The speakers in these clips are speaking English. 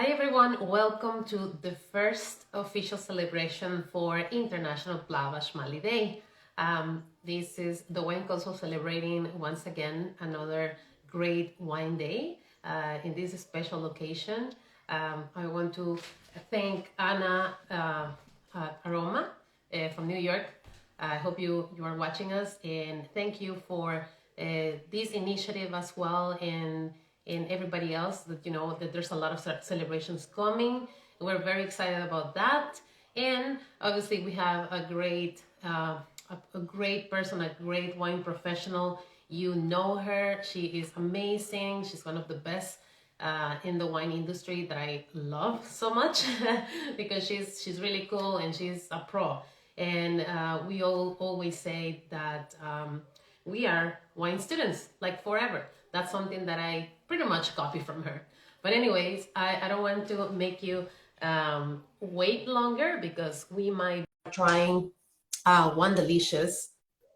Hi everyone, welcome to the first official celebration for International Plah-vahts Mali Day. This is the Wine Consul celebrating once again another great wine day in this special occasion. I want to thank Anna Aroma from New York. I hope you are watching us, and thank you for this initiative as well, and everybody else that that there's a lot of celebrations coming. We're very excited about that, and obviously we have a great person, a great wine professional. You know her; she is amazing. She's one of the best in the wine industry that I love so much because she's really cool and she's a pro. And we all always say that we are wine students, like forever. That's something that I pretty much copy from her. But anyways, I don't want to make you wait longer because we might be trying one delicious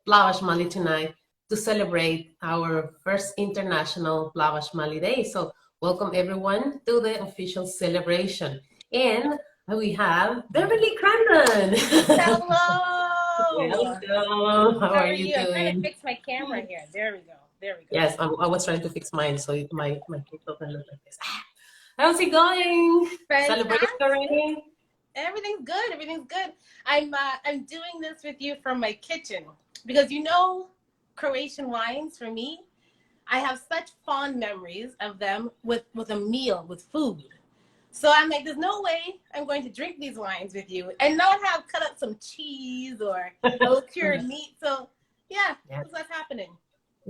Plavac Mali tonight to celebrate our first international Plavac Mali Day. So welcome everyone to the official celebration. And we have Beverly Crandon. Hello. Welcome. How are you I'm trying to doing? fix my camera here. There we go. There we go. Yes, I was trying to fix mine so my face doesn't look like this. How's it going? Celebrating Fantastic. already? Everything's good. Everything's good. I'm doing this with you from my kitchen because Croatian wines for me, I have such fond memories of them with a meal, with food. So I'm like, there's no way I'm going to drink these wines with you and not have cut up some cheese or a little cured meat. So yeah, that's what's happening.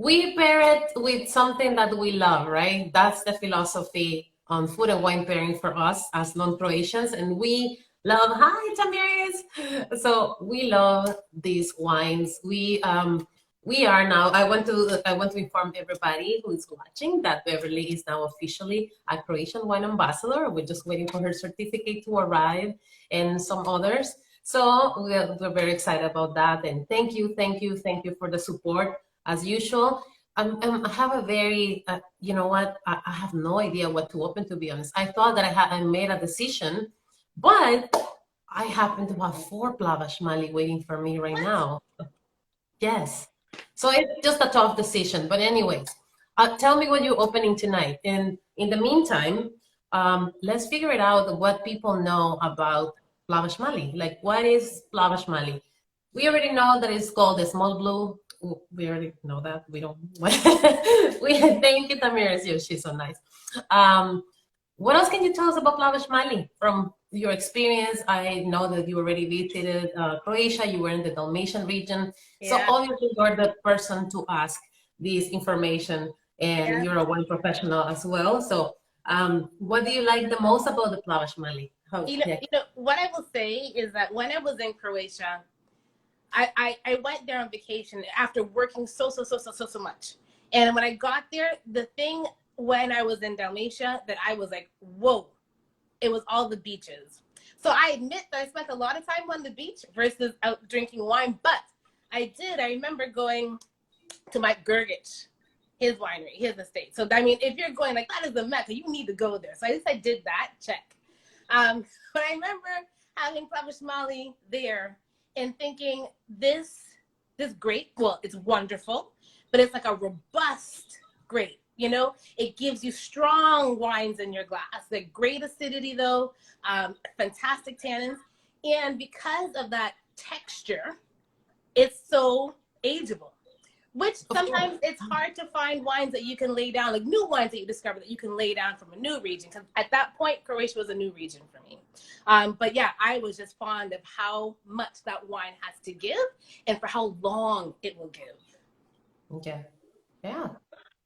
We pair it with something that we love, right? That's the philosophy on food and wine pairing for us as non-Croatians. And we love, hi, Tamiris. So we love these wines. We are now, I want to inform everybody who is watching that Beverly is now officially a Croatian wine ambassador. We're just waiting for her certificate to arrive and some others. So we're very excited about that. And thank you for the support as usual. I have a very, you know what, I have no idea what to open, to be honest. I thought that I made a decision, but I happen to have 4 Plavac Mali waiting for me right now. Yes. So it's just a tough decision. But anyways, tell me what you're opening tonight. And in the meantime, let's figure it out what people know about Plavac Mali. Like, what is Plavac Mali? We already know that it's called the small blue. We already know that. We don't. We thank you, Tamiris. She's so nice. What else can you tell us about Plavac Mali from your experience? I know that you already visited Croatia. You were in the Dalmatian region. So Yeah. obviously you're the person to ask this information, and you're a wine professional as well. So what do you like the most about the Plavac Mali? What I will say is that when I was in Croatia, I went there on vacation after working so much. And when I got there, the thing when I was in Dalmatia that I was like, whoa, it was all the beaches. So I admit that I spent a lot of time on the beach versus out drinking wine, but I remember going to Mike Gergich, his winery, his estate. So I mean, if you're going like that is the Mecca, you need to go there. So I just I did that, check. But I remember having Plah-vahts Mah-lee there and thinking this grape, well, it's wonderful, but it's like a robust grape. You know, it gives you strong wines in your glass. The great acidity, though, fantastic tannins, and because of that texture, it's so ageable. Which sometimes it's hard to find wines that you can lay down, like new wines that you discover that you can lay down from a new region. Because at that point, Croatia was a new region for me. But yeah, I was just fond of how much that wine has to give and for how long it will give. Okay. Yeah.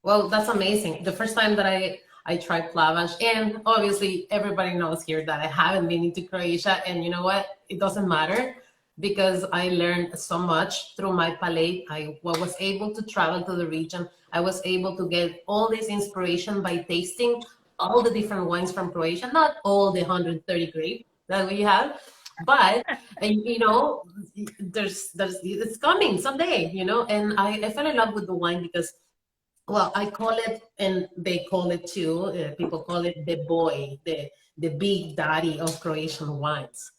Well, that's amazing. The first time that I tried Plavac, and obviously everybody knows here that I haven't been into Croatia, and you know what? It doesn't matter because I learned so much through my palate. I was able to travel to the region. I was able to get all this inspiration by tasting all the different wines from Croatia, not all the 130 grapes that we have, but you know, there's it's coming someday, you know, and I fell in love with the wine because well, I call it, and they call it too, people call it the boy, the big daddy of Croatian wines.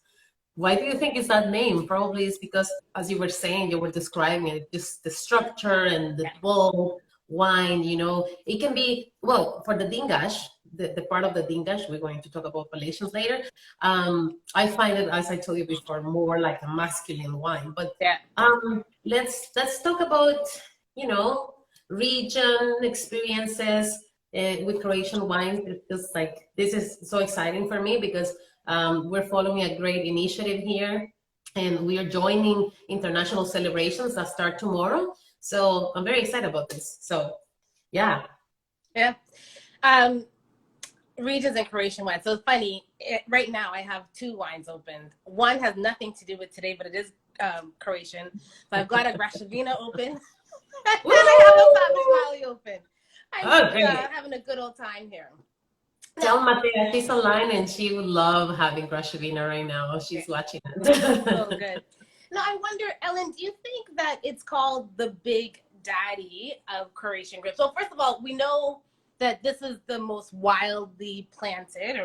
Why do you think it's that name? Probably it's because, as you were saying, you were describing it, just the structure and the bold wine, it can be, well, for the Dingash, the part of the Dingash, we're going to talk about appellations later. I find it, as I told you before, more like a masculine wine. But Yeah. let's talk about, you know, region experiences with Croatian wines. It's just like, this is so exciting for me because we're following a great initiative here, and we are joining international celebrations that start tomorrow. So I'm very excited about this. So, yeah. Yeah. Regions and Croatian wine. So it's funny. Right now, I have two wines opened. One has nothing to do with today, but it is Croatian. So I've got a Grashevina open, and I have a Plavac Mali open. I'm having a good old time here. Tell Matea she's online and she would love having Grashevina right now. She's watching it. So good. Now, I wonder, Ellen, do you think that it's called the big daddy of Croatian grapes? So first of all, we know that this is the most widely planted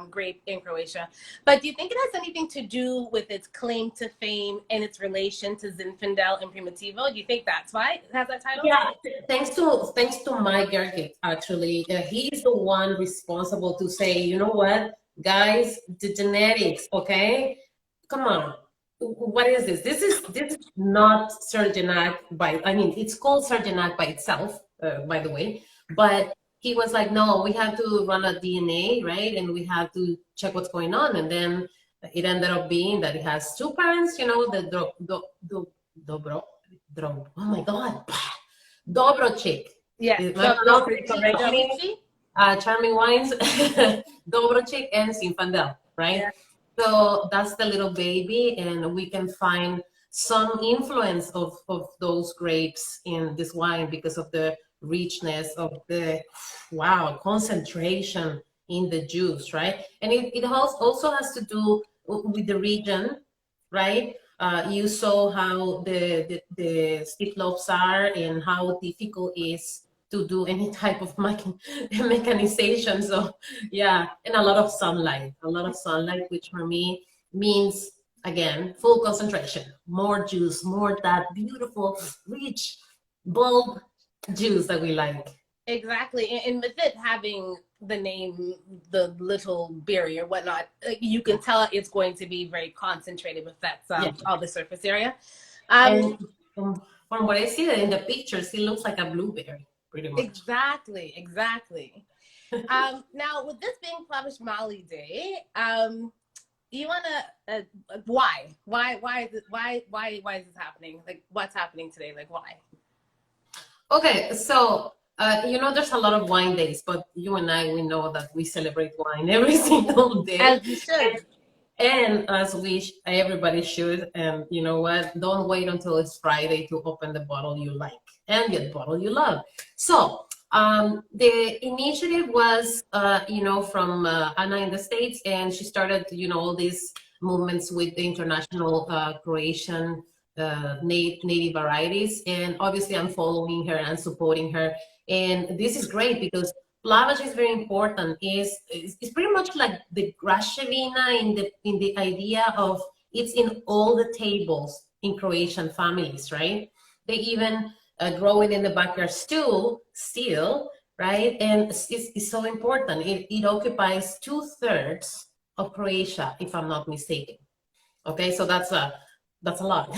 grape in Croatia. But do you think it has anything to do with its claim to fame and its relation to Zinfandel and Primitivo? Do you think that's why it has that title? Yeah, thanks to Mike Gergit, actually. He's the one responsible to say, you know what, guys, the genetics, okay? Come on. What is this? This is not Sergenac it's called Sergenac by itself, by the way, but he was like, no, we have to run a DNA, right? And we have to check what's going on. And then it ended up being that it has two parents, the Dobro, oh my God, Dobrochik. Yeah. Charming Wines, Dobrochik and Zinfandel, right? Yeah. So that's the little baby, and we can find some influence of those grapes in this wine because of the richness of the, concentration in the juice, right? And it also has to do with the region, right? You saw how the steep slopes are and how difficult it is to do any type of mechanization. So yeah, and a lot of sunlight, which for me means, again, full concentration, more juice, more that beautiful, rich, bold juice that we like. Exactly. And with it having the name, the little berry or whatnot, you can tell it's going to be very concentrated with that all the surface area. And from what I see in the pictures, it looks like a blueberry. Pretty much. Exactly. Now, with this being Plah-vahts Mah-lee Day, you wanna why is this happening? Like, what's happening today? Like, why? Okay, so there's a lot of wine days, but you and I, we know that we celebrate wine every single day. As you should. And as everybody should. And you know what? Don't wait until it's Friday to open the bottle you like and the bottle you love. So the initiative was, from Anna in the States, and she started, all these movements with the international Croatian native varieties. And obviously I'm following her and supporting her. And this is great because Plah-vahts is very important. It's pretty much like the Grashevina in the idea of it's in all the tables in Croatian families, right? They even grow it in the backyards too, still, right? And it's so important. It occupies 2/3 of Croatia, if I'm not mistaken. Okay, so that's a lot.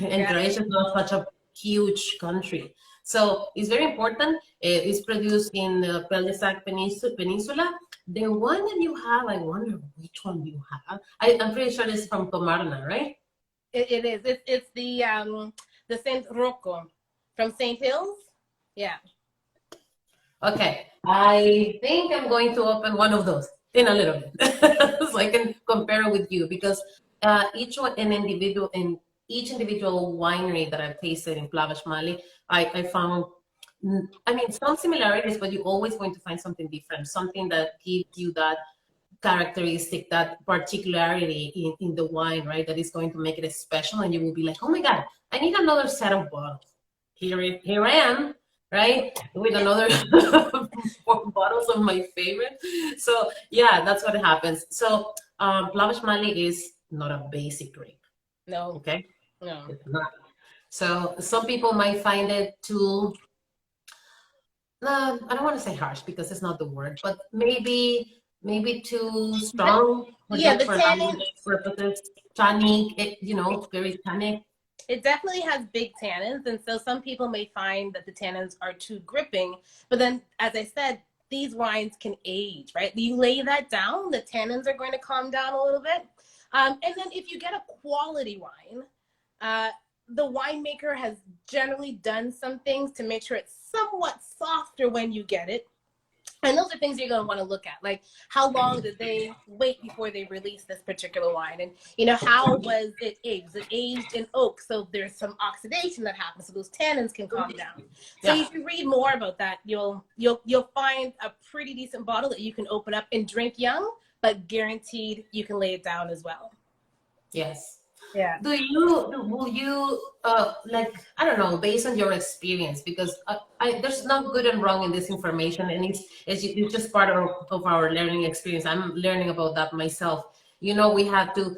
And Croatia is not such a huge country. So it's very important. It's produced in the Plavac Peninsula. The one that you have, I wonder which one you have. I'm pretty sure it's from Tomarna, right? It is. It's the St Roko from St. Hills. Yeah. Okay. I think I'm going to open one of those in a little bit so I can compare it with you, because each individual winery that I've tasted in Plah-vahts Mah-lee, I found, some similarities, but you're always going to find something different, something that gives you that characteristic, that particularity in the wine, right? That is going to make it special, and you will be like, oh my God, I need another set of bottles. Here I am. right? With another 4 bottles of my favorite. So yeah, that's what happens. So Plavac Mali is not a basic grape. No, Okay, no. it's not. So some people might find it too. I don't want to say harsh because it's not the word, but maybe too The, strong yeah, the for tannin, language purposes. Tannic, very tannic. it definitely has big tannins, and so some people may find that the tannins are too gripping. But then, as I said, these wines can age, right? You lay that down, the tannins are going to calm down a little bit. And then if you get a quality wine, uh, the winemaker has generally done some things to make sure it's somewhat softer when you get it. And those are things you're going to want to look at, like how long did they wait before they released this particular wine, and how was it aged? Was it aged in oak? So there's some oxidation that happens, so those tannins can calm down. So Yeah. if you read more about that, you'll find a pretty decent bottle that you can open up and drink young, but guaranteed you can lay it down as well. Yes. Yeah. Will you like, I don't know, based on your experience, because there's no good and wrong in this information, and it's just part of our learning experience. I'm learning about that myself. We have to,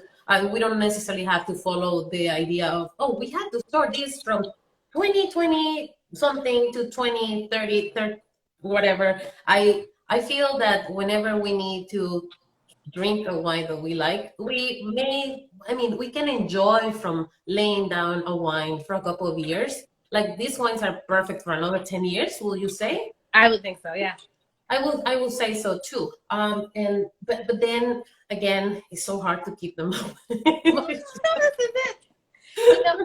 we don't necessarily have to follow the idea of, oh, we have to store this from 2020 something to 2030, whatever. I feel that whenever we need to drink a wine that we like, we can enjoy from laying down a wine for a couple of years. Like these wines are perfect for another 10 years, will you say? I would think so, yeah. I will say so too. But then again, it's so hard to keep them. Well, this is it.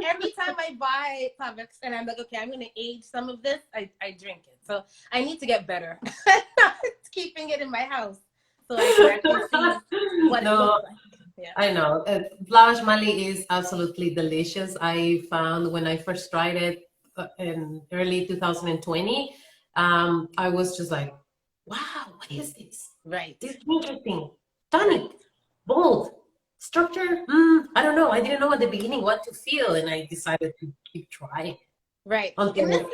Every time I buy Plavacs and I'm like, okay, I'm going to age some of this, I drink it. So I need to get better at keeping it in my house so I can actually see what it looks like. Yeah. I know. Plah-vahts Mah-lee is absolutely delicious. I found when I first tried it in early 2020, I was just like, wow, what is this? Right. This is interesting. Tonic, bold, structure. I don't know. I didn't know at the beginning what to feel, and I decided to keep trying. Right. Until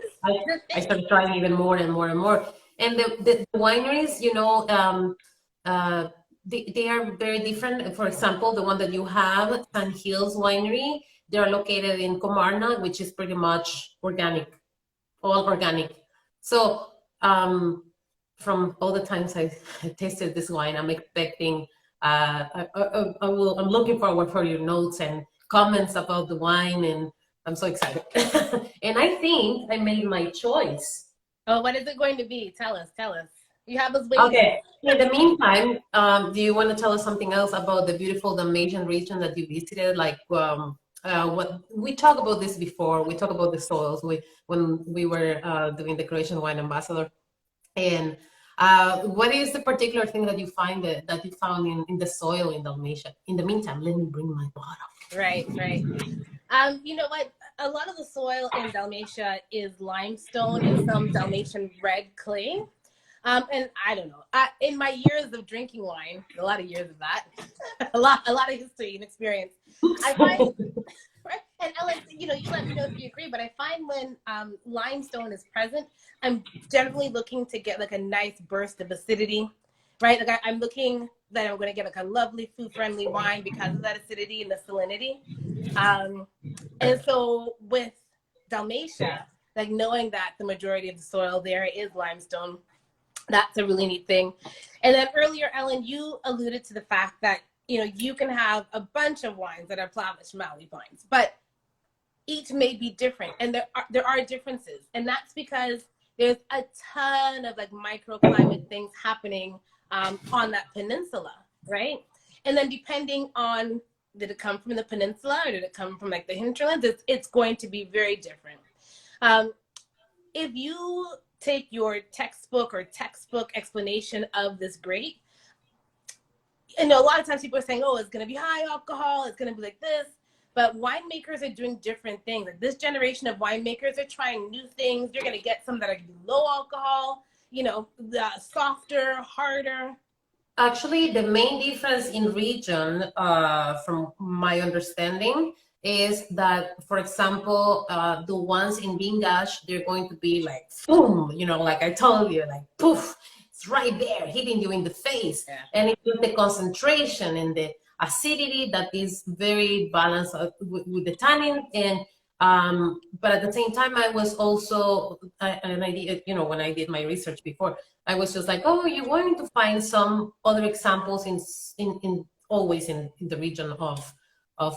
I started trying even more and more and more. And the wineries, they are very different. For example, the one that you have, San Hills Winery, they are located in Comarna, which is pretty much organic, all organic. So from all the times I tasted this wine, I'm expecting, I'm looking forward for your notes and comments about the wine, and I'm so excited. And I think I made my choice. Oh, what is it going to be? Tell us. You have us waiting. Okay. In the meantime, do you want to tell us something else about the beautiful Dalmatian region that you visited? Like, what we talked about this before. We talked about the soils when we were doing the Croatian wine ambassador. And what is the particular thing that you found in the soil in Dalmatia? In the meantime, let me bring my bottle. Right. You know what? A lot of the soil in Dalmatia is limestone and some Dalmatian red clay. And I don't know. In my years of drinking wine, a lot of years of that, a lot of history and experience, I find, right? And Ellen, you let me know if you agree, but I find when limestone is present, I'm generally looking to get like a nice burst of acidity, right? Like I'm looking that I'm going to get like a lovely food-friendly wine because of that acidity and the salinity. And so with Dalmatia, like knowing that the majority of the soil there is limestone, that's a really neat thing. And then earlier, Ellen, you alluded to the fact that, you can have a bunch of wines that are Plah-vahts Mah-lee wines, but each may be different. And there are differences. And that's because there's a ton of like microclimate things happening on that peninsula, right? And then depending on, did it come from the peninsula or did it come from like the hinterlands? It's going to be very different. If you take your textbook explanation of this grape, a lot of times people are saying, oh, it's going to be high alcohol, it's going to be like this, but winemakers are doing different things. Like this generation of winemakers are trying new things. You're going to get some that are going to be low alcohol, softer, harder. Actually, the main difference in region, from my understanding, is that, for example, the ones in Bingash, they're going to be like, boom, you know, like I told you, like, poof, it's right there, hitting you in the face. Yeah. And it's just the concentration and the acidity that is very balanced with the tannin. And but at the same time, I was also, and I did, you know, when I did my research before, I was just like, oh, you're going to find some other examples in always in the region of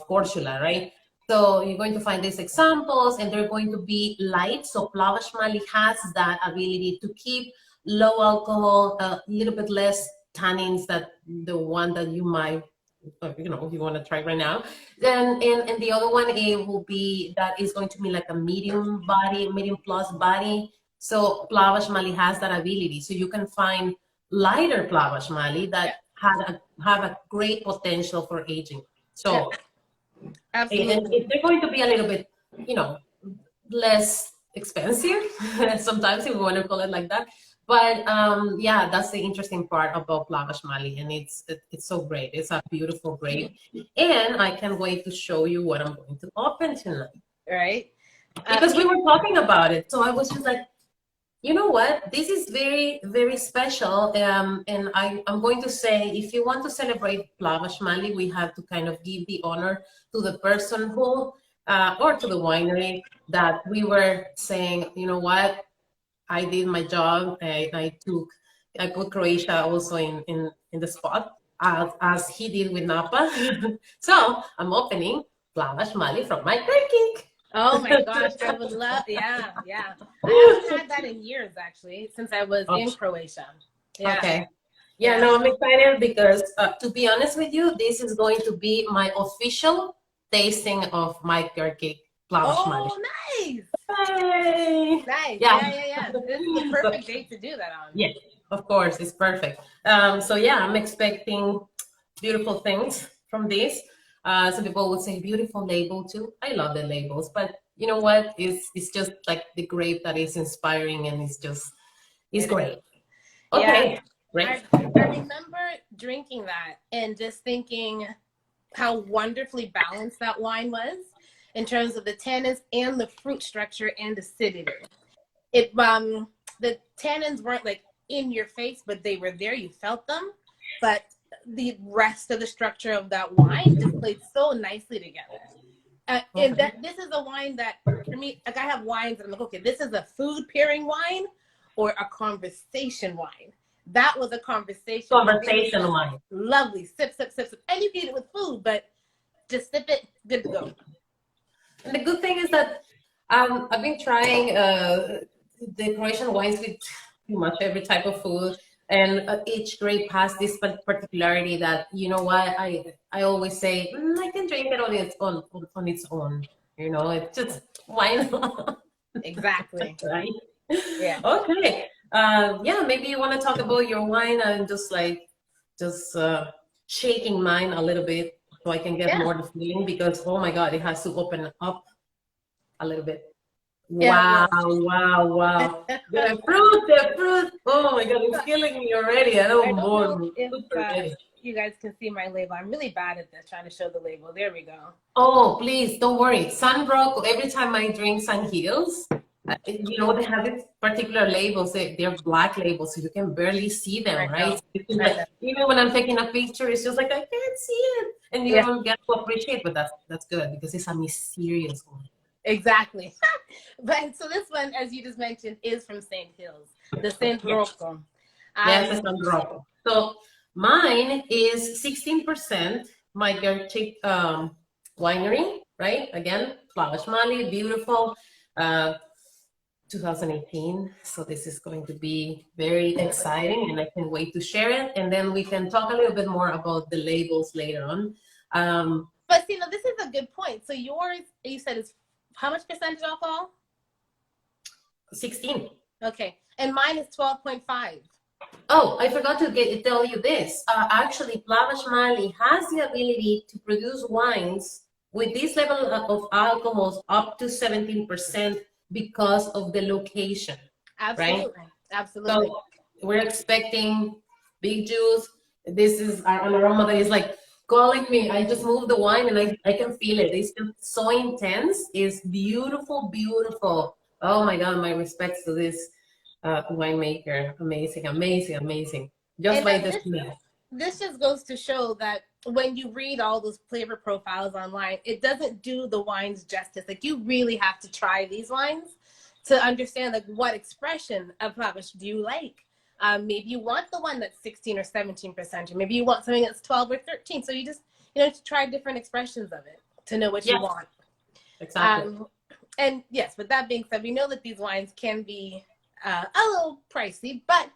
Cortula, right? So you're going to find these examples, and they're going to be light. So Plavac Mali has that ability to keep low alcohol, a little bit less tannins than the one that you might, you know, if you want to try right now. Then and the other one, it will be that is going to be like a medium body, medium plus body. So Plavac Mali has that ability. So you can find lighter Plavac Mali that have a great potential for aging. So Absolutely. and they're going to be a little bit, you know, less expensive sometimes, if we want to call it like that. But yeah, that's the interesting part about Plavac Mali, and it's so great. It's a beautiful grape, and I can't wait to show you what I'm going to open tonight. Right? Because we were talking about it, so I was just like, you know what? This is very, very special. And I'm going to say, if you want to celebrate Plavac Mali, we have to kind of give the honor to the person who, or to the winery, that we were saying, you know what? I did my job. I put Croatia also in the spot, as he did with Napa. So I'm opening Plavac Mali from my cooking. Oh my gosh, I would love, yeah. I haven't had that in years, actually, since I was in Croatia. Yeah. Okay. Yeah, no, I'm excited because, to be honest with you, this is going to be my official tasting of my cake, Plavac Mali. Oh, nice. Hey. Nice. Yeah. Yeah. This is the perfect date to do that on. Yeah, of course, it's perfect. So yeah, I'm expecting beautiful things from this. Some people would say beautiful label too. I love the labels, but you know what? It's just like the grape that is inspiring, and it's great. Okay, Yeah. great. I remember drinking that and just thinking how wonderfully balanced that wine was in terms of the tannins and the fruit structure and acidity. It the tannins weren't like in your face, but they were there. You felt them, but the rest of the structure of that wine just played so nicely together. And that this is a wine that, for me, like I have wines that I'm like, okay, this is a food pairing wine or a conversation wine. That was a conversation wine. Lovely. Sip. And you can eat it with food, but just sip it, good to go. And the good thing is that I've been trying the Croatian wines with pretty much every type of food, and each grape has this particularity that, you know what, I always say, I can drink it on its own. You know, it's just wine. Exactly. Right? Yeah. Okay. Yeah, maybe you want to talk about your wine and just shaking mine a little bit so I can get more the feeling, because oh my God, it has to open up a little bit. Yeah, Wow. The fruit. Oh my God, it's killing me already. I don't know if you guys can see my label. I'm really bad at this, trying to show the label. There we go. Oh, please, don't worry. St Roko, every time I drink St Hills, you know, they have these particular labels. They're black labels, so you can barely see them, right? Like, even when I'm taking a picture, it's just like, I can't see it. And you don't get to appreciate, but that's good because it's a mysterious one. Exactly. But so this one, as you just mentioned, is from St. Hills, the St Roko. Yes, the St Roko. So mine is 16%. My Gerchik winery, right? Again, Plavac Mali, beautiful. 2018. So this is going to be very exciting, and I can't wait to share it. And then we can talk a little bit more about the labels later on. But see, now this is a good point. So yours, you said, is how much percentage alcohol? 16. Okay. And mine is 12.5. Oh, I forgot to tell you this. Actually, Plavac Mali has the ability to produce wines with this level of alcohols up to 17% because of the location. Absolutely. Right? Absolutely. So we're expecting big juice. This is an aroma that is like calling me. I just moved the wine and I can feel it. It's just so intense. It's beautiful, beautiful. Oh my God, my respects to this winemaker. Amazing, amazing, amazing. Just And by then the smell. this just goes to show that when you read all those flavor profiles online, it doesn't do the wines justice. Like, you really have to try these wines to understand, like, what expression of Plah-vahts do you like. Maybe you want the one that's 16 or 17%, or maybe you want something that's 12 or 13. So you just, to try different expressions of it to know what you Yes, want. exactly. And yes, with that being said, we know that these wines can be a little pricey, but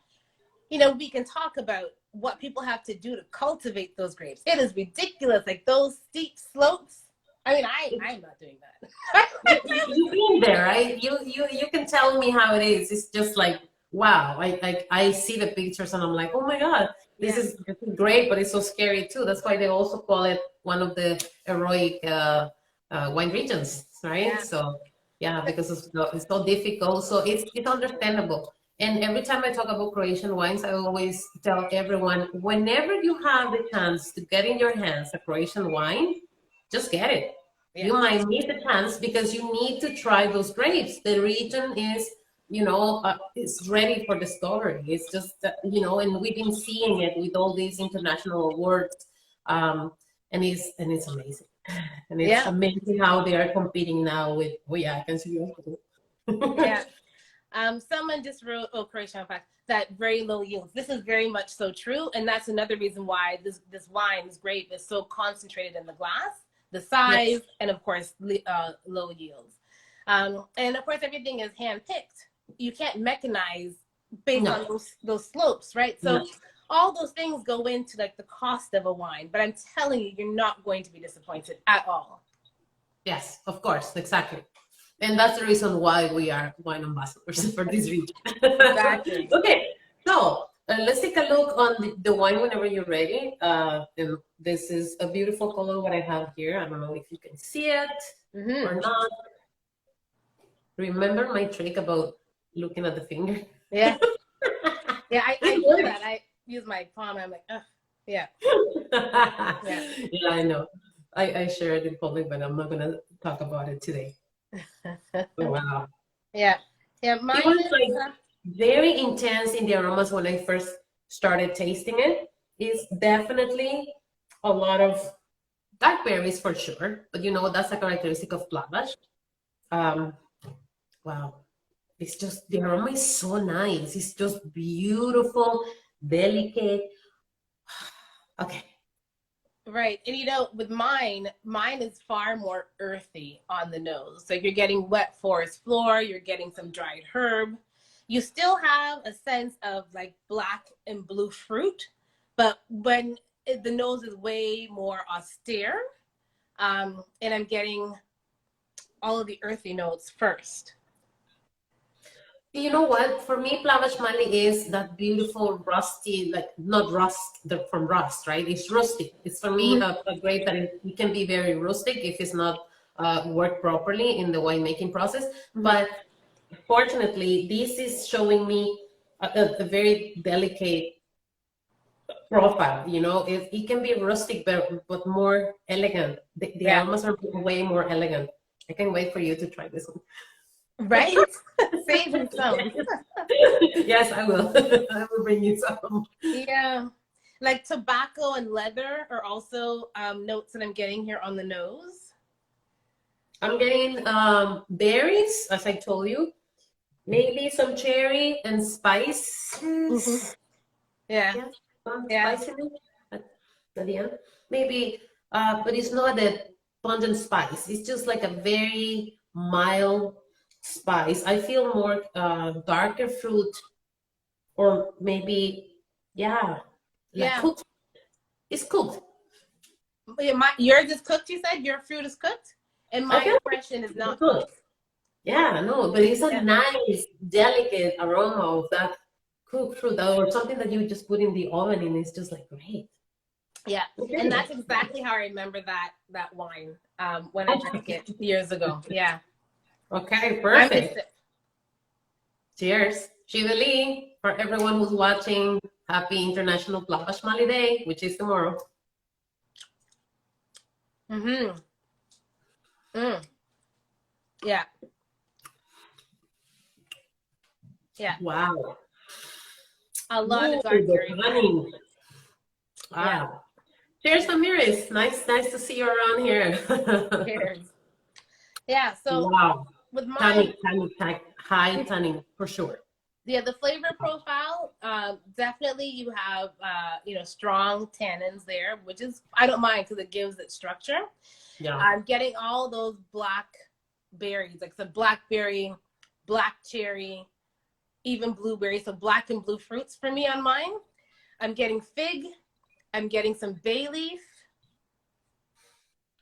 we can talk about what people have to do to cultivate those grapes. It is ridiculous, like those steep slopes. I mean, I'm not doing that. You've been there, right? You can tell me how it is. It's just like, wow. I see the pictures and I'm like, oh my God, this Yeah. is great, but it's so scary too. That's why they also call it one of the heroic wine regions, right? Yeah. So yeah, because it's so difficult. So it's understandable. And every time I talk about Croatian wines, I always tell everyone, whenever you have the chance to get in your hands a Croatian wine, just get it. Yeah. You might miss the chance because you need to try those grapes. The region is, it's ready for discovery. It's just, and we've been seeing it with all these international awards, and it's amazing. And it's amazing how they are competing now with. Oh yeah, I can see you. Yeah. Someone just wrote, Croatian fact, that very low yields. This is very much so true, and that's another reason why this wine, this grape, is so concentrated in the glass, the size, yes, and of course low yields. And of course everything is hand picked. You can't mechanize based on those slopes, right? So all those things go into like the cost of a wine, but I'm telling you, you're not going to be disappointed at all. Yes, of course, exactly. And that's the reason why we are wine ambassadors for this region. Exactly. Okay, so let's take a look on the wine whenever you're ready. And this is a beautiful color what I have here. I don't know if you can see it or not. Remember my trick about looking at the finger? Yeah. Yeah, I do that. I use my palm. I'm like, ugh. Yeah. Yeah, I know. I share it in public, but I'm not going to talk about it today. Oh, wow. Yeah. Yeah. Mine it was like very intense in the aromas when I first started tasting it. It's definitely a lot of blackberries for sure, but that's a characteristic of Plah-vahts. Wow. It's just, the aroma is so nice. It's just beautiful, delicate. Okay. Right. And with mine is far more earthy on the nose. So you're getting wet forest floor, you're getting some dried herb. You still have a sense of like black and blue fruit, but when the nose is way more austere, and I'm getting all of the earthy notes first. You know what? For me, Plavac Mali is that beautiful rusty, like not rust from rust, right? It's rustic. It's for me a grape that it can be very rustic if it's not worked properly in the winemaking process. But fortunately, this is showing me a very delicate profile. It can be rustic, but more elegant. The aromas are way more elegant. I can't wait for you to try this one. Right? Save me some. Yes, I will. I will bring you some. Yeah. Like tobacco and leather are also notes that I'm getting here on the nose. I'm getting berries, as I told you. Maybe some cherry and spices. Yeah. Spiciness at the end. Maybe, but it's not a pungent spice. It's just like a very mild spice. I feel more darker fruit, or maybe cooked. It's cooked. Yours is cooked. You said your fruit is cooked, and my impression is not cooked. Yeah, no, but it's a nice, delicate aroma of that cooked fruit, or something that you just put in the oven, and it's just like great. Yeah, and that's exactly how I remember that wine when I drank it years ago. Yeah. Okay, perfect. Cheers. Shivali, for everyone who's watching, happy International Plah-vahts Mali Day, which is tomorrow. Mm-hmm. Mm. Yeah. Yeah. Wow. A lot Ooh, of dark the berries. honey. Yeah. Wow. Cheers, Amiris. Nice to see you around here. Cheers. Yeah. So Wow. with mine, Tannin, high tannin for sure. yeah, the flavor profile, definitely you have, strong tannins there, which is, I don't mind because it gives it structure. Yeah. I'm getting all those black berries, like some blackberry, black cherry, even blueberry. So black and blue fruits for me on mine. I'm getting fig. I'm getting some bay leaf,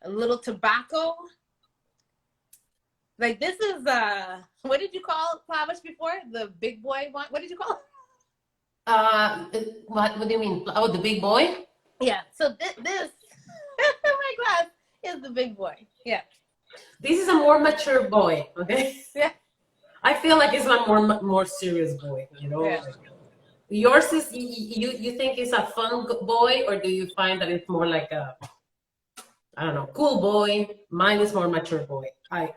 a little tobacco. Like this is, what did you call Plah-vahts before? The big boy one? What did you call it? What do you mean? Oh, the big boy? Yeah. So this my glass is the big boy. Yeah. This is a more mature boy, okay? Yeah. I feel like it's a more serious boy, you know? Yeah. Yours is, you think it's a fun boy, or do you find that it's more like a, I don't know, cool boy? Mine is more mature boy. I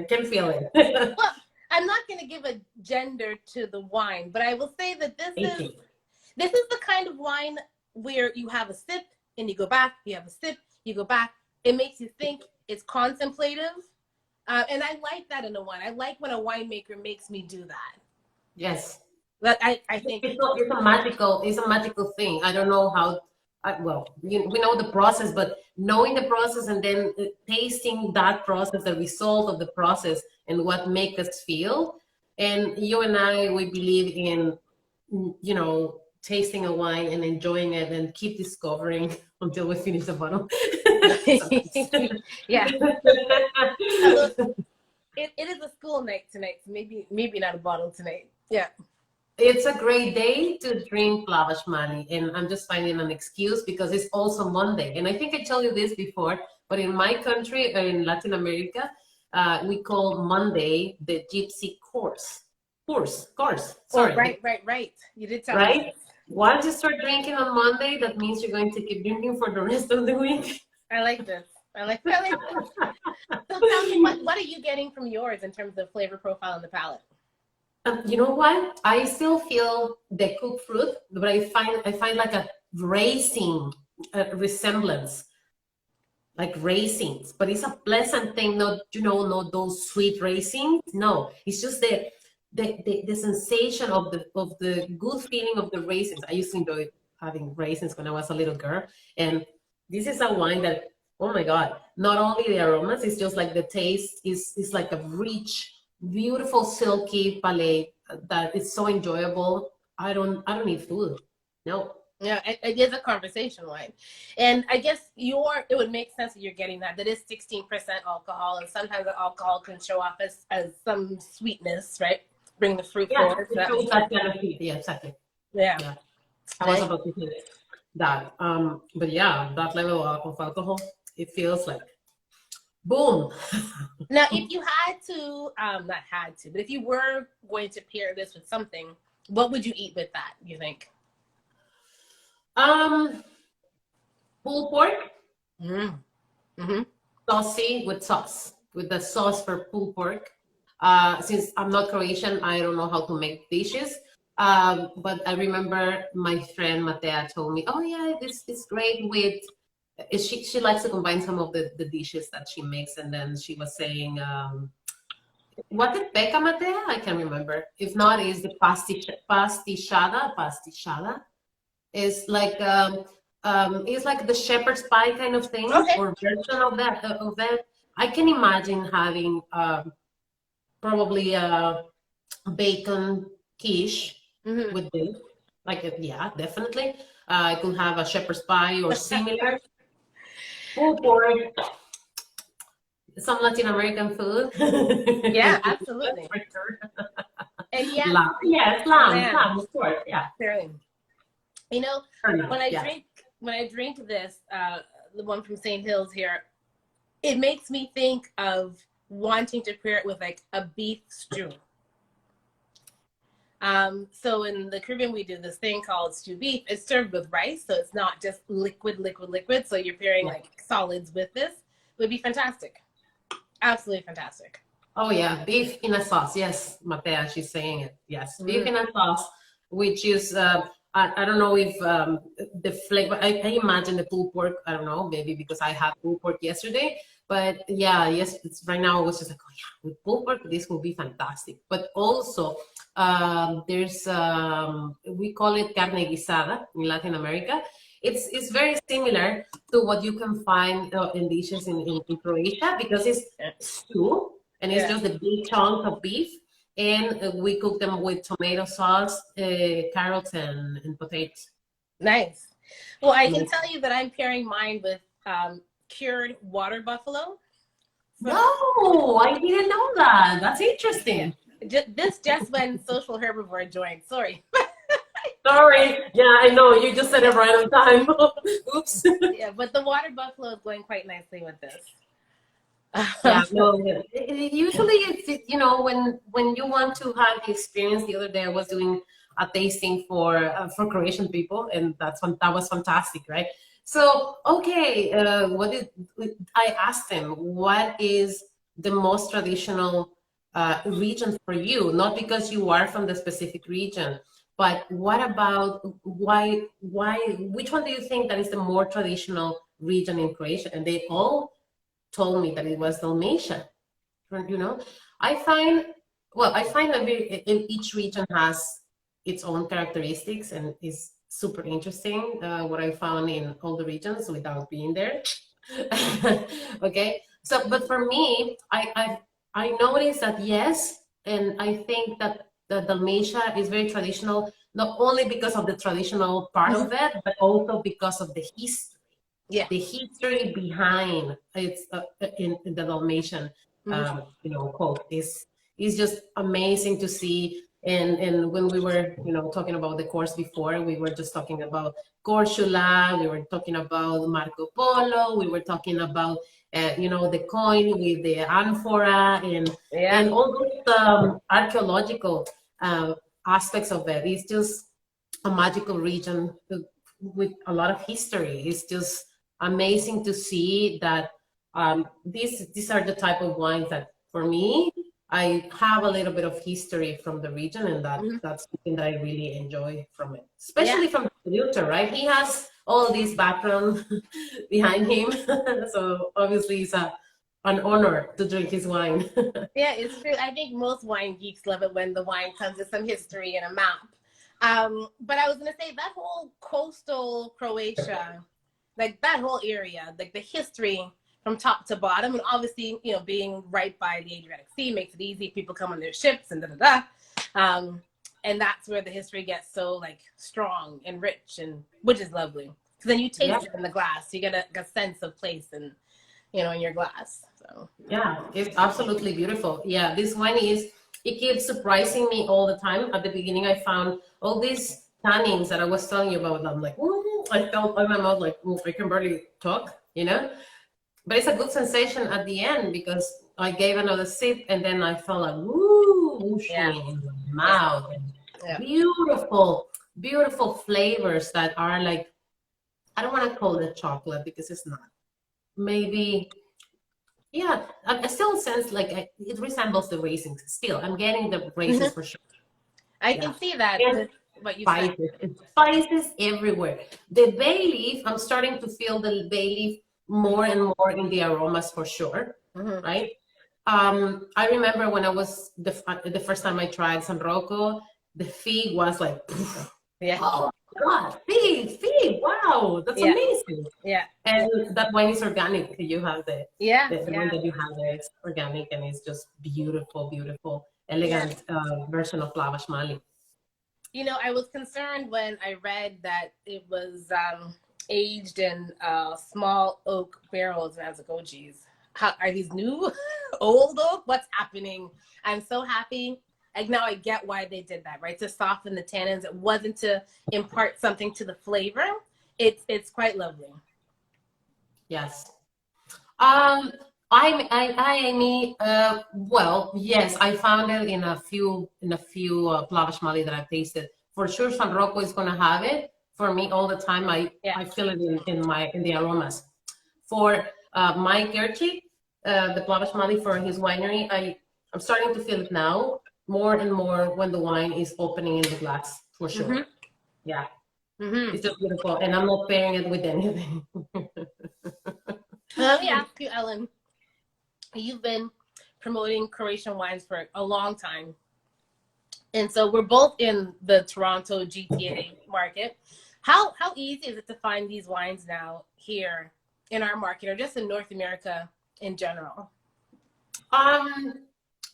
can feel it. Well, I'm not going to give a gender to the wine, but I will say that this is the kind of wine where you have a sip and you go back, you have a sip, you go back. It makes you think, it's contemplative. And I like that in a wine. I like when a winemaker makes me do that. Yes. But I think It's a magical thing. I don't know how, we know the process, but knowing the process and then tasting that process, the result of the process and what makes us feel. And you and I, we believe in, tasting a wine and enjoying it and keep discovering until we finish the bottle. Yeah. It is a school night tonight, so maybe not a bottle tonight. Yeah. It's a great day to drink Plavac Mali, and I'm just finding an excuse because it's also Monday. And I think I told you this before, but in my country, in Latin America, we call Monday the Gypsy course. Sorry. Oh, right. You did tell me. Right? Once you start drinking on Monday, that means you're going to keep drinking for the rest of the week. I like this. I like this. So tell me, what are you getting from yours in terms of flavor profile on the palate? You know what? I still feel the cooked fruit, but I find like a raisin resemblance, like raisins. But it's a pleasant thing, not those sweet raisins. No, it's just the sensation of the good feeling of the raisins. I used to enjoy having raisins when I was a little girl, and this is a wine that, oh my God, not only the aromas, it's just like the taste is like a rich, beautiful, silky palate that is so enjoyable. I don't need food. No. Yeah, it is a conversation wine. And I guess it would make sense that you're getting that is 16% alcohol, and sometimes the alcohol can show off as some sweetness, right? Bring the fruit forward. Yeah, exactly. Yeah. I was about to say that. But yeah, that level of alcohol, it feels like boom. Now, if you had to, not had to, but if you were going to pair this with something, what would you eat with that, you think? Pulled pork. Mm-hmm. Saucy with sauce, with the sauce for pulled pork. Since I'm not Croatian, I don't know how to make dishes. But I remember my friend Matea told me, oh yeah, this is great with, she likes to combine some of the dishes that she makes. And then she was saying, was it Becca Matea? I can't remember. If not, it's the pastichada. It's like, it's like the shepherd's pie kind of thing, Okay. or version of that. I can imagine having probably a bacon quiche with this. Like, yeah, definitely. I could have a shepherd's pie or similar. Pulled pork, some Latin American food. Yeah, absolutely. And yes, lamb. Yes, lamb, of course, yeah. You know, when I drink this, the one from St. Hills here, it makes me think of wanting to pair it with like a beef stew. So in the Caribbean, we do this thing called stew beef. It's served with rice, so it's not just liquid. So you're pairing like solids with this. would be fantastic. Absolutely fantastic. Oh yeah, beef in a sauce. Yes, Matea, she's saying it. Yes, beef in a sauce, which is I don't know if the flavor. I imagine the pulled pork. I don't know, maybe because I had pulled pork yesterday. But yeah, yes, it's, right now I was just like, oh yeah, with pulled pork, this will be fantastic. But also, there's we call it carne guisada in Latin America. It's very similar to what you can find in dishes in Croatia because it's stew and it's just a big chunk of beef. And we cook them with tomato sauce, carrots, and potatoes. Nice. Well, I can tell you that I'm pairing mine with cured water buffalo. No, I didn't know that. That's interesting. This just when Social Herbivore joined. Sorry. Sorry. Yeah, I know. You just said it right on time. Oops. Yeah, but the water buffalo is going quite nicely with this. Yeah, no, usually it's, you know, when you want to have the experience. The other day I was doing a tasting for Croatian people, and that was fantastic, right? So okay, I asked them what is the most traditional region for you? Not because you are from the specific region, but what about why which one do you think that is the more traditional region in Croatia? And they all told me that it was Dalmatia. You know, I find that each region has its own characteristics and is super interesting. What I found in all the regions without being there. Okay, so but for me, I noticed that yes, and I think that the Dalmatia is very traditional, not only because of the traditional part of it, but also because of the history. Yeah, The history behind it's in the Dalmatian, you know, quote is just amazing to see. And when we were, you know, talking about the course before, we were just talking about Corchula, we were talking about Marco Polo, we were talking about you know, the coin with the amphora and all those archaeological aspects of it. It's just a magical region with a lot of history. It's just amazing to see that these are the type of wines that for me, I have a little bit of history from the region, and that's something that I really enjoy from it, especially from the producer, right? He has all this background behind him, so obviously it's an honor to drink his wine. Yeah, it's true. I think most wine geeks love it when the wine comes with some history and a map. But I was gonna say that whole coastal Croatia, like that whole area, like the history from top to bottom, and obviously, you know, being right by the Adriatic Sea makes it easy. People come on their ships and and that's where the history gets so like strong and rich, and which is lovely. So then you taste it in the glass, you get a sense of place, and you know, in your glass. So yeah, it's absolutely beautiful. Yeah, this wine it keeps surprising me all the time. At the beginning, I found all these tannins that I was telling you about. I'm like, I felt in my mouth like I can barely talk, you know. But it's a good sensation at the end because I gave another sip and then I felt like whooshing in the mouth. Yeah. Beautiful flavors that are like, I don't want to call it chocolate because it's not. Maybe, yeah, I still sense like it resembles the raisins. Still, I'm getting the raisins for sure. I can see that. What you said. Spices everywhere. The bay leaf, I'm starting to feel the bay leaf more and more in the aromas for sure, right? I remember when I was the first time I tried St Roko, the fig was like, oh God, fig, wow, that's amazing. Yeah. And that wine is organic. You have the one that you have there, it's organic and it's just beautiful, elegant version of Plah-vahts Mah-lee. You know, I was concerned when I read that it was aged in small oak barrels, and I was like, oh geez, how are these new, old oak? What's happening? I'm so happy. Like now I get why they did that, right? To soften the tannins. It wasn't to impart something to the flavor. It's quite lovely. Yes. Amy, well, yes, I found it in a few Plavac Mali that I've tasted. For sure, St Roko is gonna have it. For me, all the time, I feel it in the aromas. For Mike Gerchi, the Plavac Mali for his winery. I'm starting to feel it now more and more when the wine is opening in the glass, for sure. Mm-hmm. Yeah, Mm-hmm. it's just beautiful, and I'm not pairing it with anything. Let me ask you, Ellen. You've been promoting Croatian wines for a long time. And so we're both in the Toronto GTA market. How easy is it to find these wines now here in our market or just in North America in general?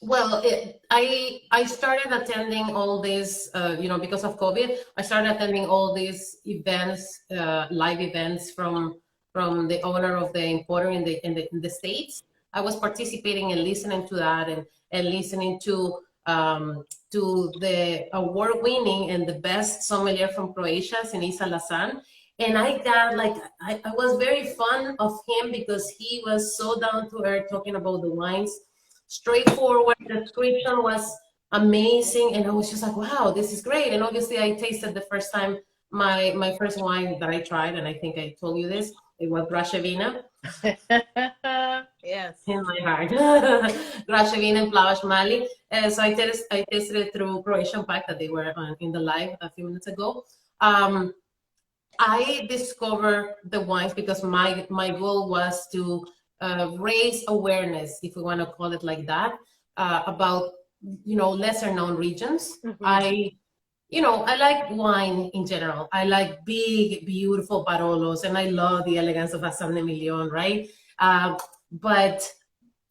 Well, I started attending all these, because of COVID. I started attending all these events, live events from the owner of the importer in the States. I was participating and listening to that, and listening to the award-winning and the best sommelier from Croatia, Sinisa Lazan. And I got I was very fond of him because he was so down to earth talking about the wines, straightforward. The description was amazing, and I was just like, wow, this is great. And obviously I tasted the first time my first wine that I tried, and I think I told you this, it was Graševina. Yes. In my heart. Graševina and Plavac Mali. So I tasted it through Croatian pack that they were in the live a few minutes ago. I discovered the wines because my goal was to raise awareness, if we want to call it like that, about lesser known regions. Mm-hmm. I like wine in general. I like big, beautiful Barolos, and I love the elegance of a San Emilion, right? But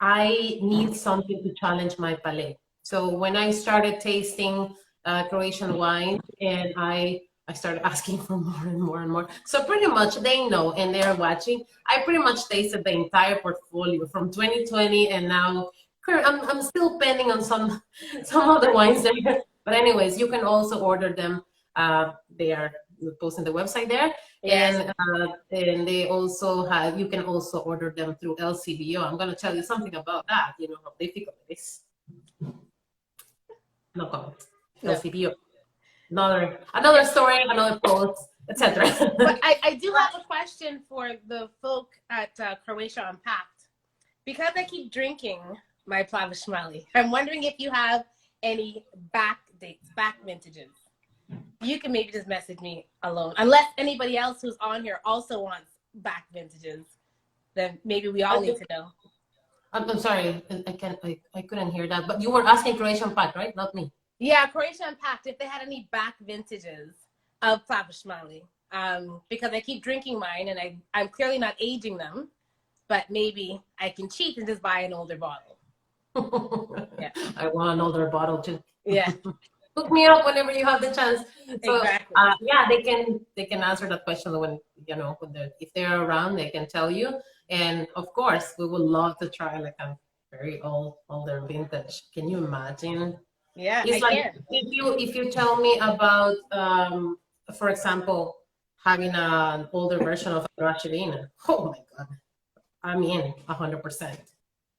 I need something to challenge my palate. So when I started tasting Croatian wine, and I started asking for more and more and more. So pretty much they know, and they're watching. I pretty much tasted the entire portfolio from 2020, and now I'm still pending on some of the wines there. But anyways, you can also order them. They are posting the website there. Yes. And they also you can also order them through LCBO. I'm going to tell you something about that. You know how difficult it is. No comment. No. LCBO. Another story, another post, etc. But I do have a question for the folk at Croatia Unpacked. Because I keep drinking my Plavac Mali, I'm wondering if you have any back dates, back vintages. You can maybe just message me alone. Unless anybody else who's on here also wants back vintages, then maybe we all need to know. I'm sorry, I couldn't hear that. But you were asking Croatian Pack, right? Not me. Yeah, Croatia Unpacked, if they had any back vintages of Plavac Mali. Because I keep drinking mine and I'm clearly not aging them, but maybe I can cheat and just buy an older bottle. Yeah. I want an older bottle too. Yeah. Hook me up whenever you have the chance. So exactly. Yeah, they can answer that question when if they're around, they can tell you. And of course, we would love to try like a very older vintage. Can you imagine? Yeah, it's I like can. If you tell me about for example, having an older version of a Graševina, oh my god, I'm in 100%.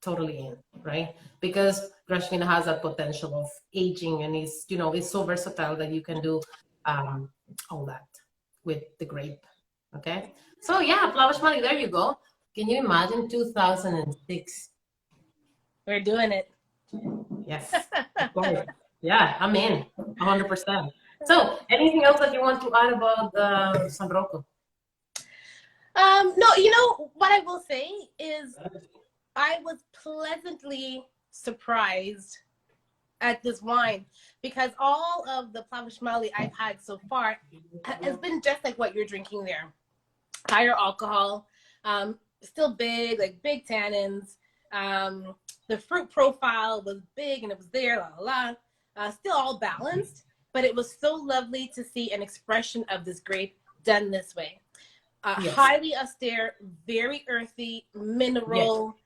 Totally in, right? Because Graševina has that potential of aging, and it's so versatile that you can do all that with the grape. Okay, so yeah, Plavac Mali, there you go. Can you imagine 2006? We're doing it. Yes, of course. Yeah, I'm in 100%. So, anything else that you want to add about St Roko? No, what I will say is I was pleasantly surprised at this wine because all of the Plavac Mali I've had so far has been just like what you're drinking there. Higher alcohol, still big, like big tannins. The fruit profile was big and it was there, still all balanced, but it was so lovely to see an expression of this grape done this way. Yes. Highly austere, very earthy, mineral. Yes.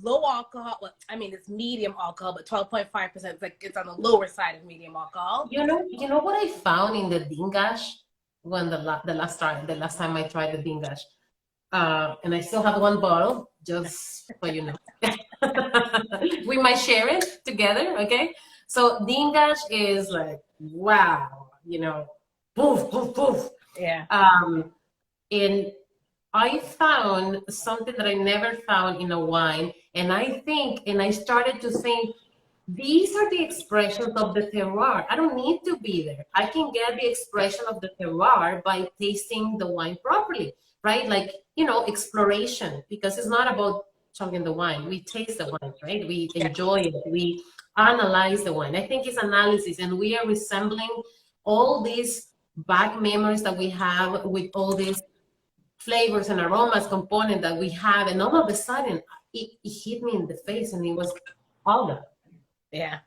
Low alcohol. Well, I mean, it's medium alcohol, but 12.5%. It's on the lower side of medium alcohol. You know what I found in the Dingash when the last time I tried the Dingash, and I still have one bottle, just so you know. We might share it together, okay? So Dingash is like, wow, poof, poof, poof. Yeah. And I found something that I never found in a wine, and I started to think, these are the expressions of the terroir. I don't need to be there. I can get the expression of the terroir by tasting the wine properly, right? Like, exploration, because it's not about chugging the wine. We taste the wine, right? We enjoy it. We analyze the wine. I think it's analysis, and we are resembling all these back memories that we have with all these flavors and aromas component that we have, and all of a sudden it hit me in the face, and it was Olga. Yeah.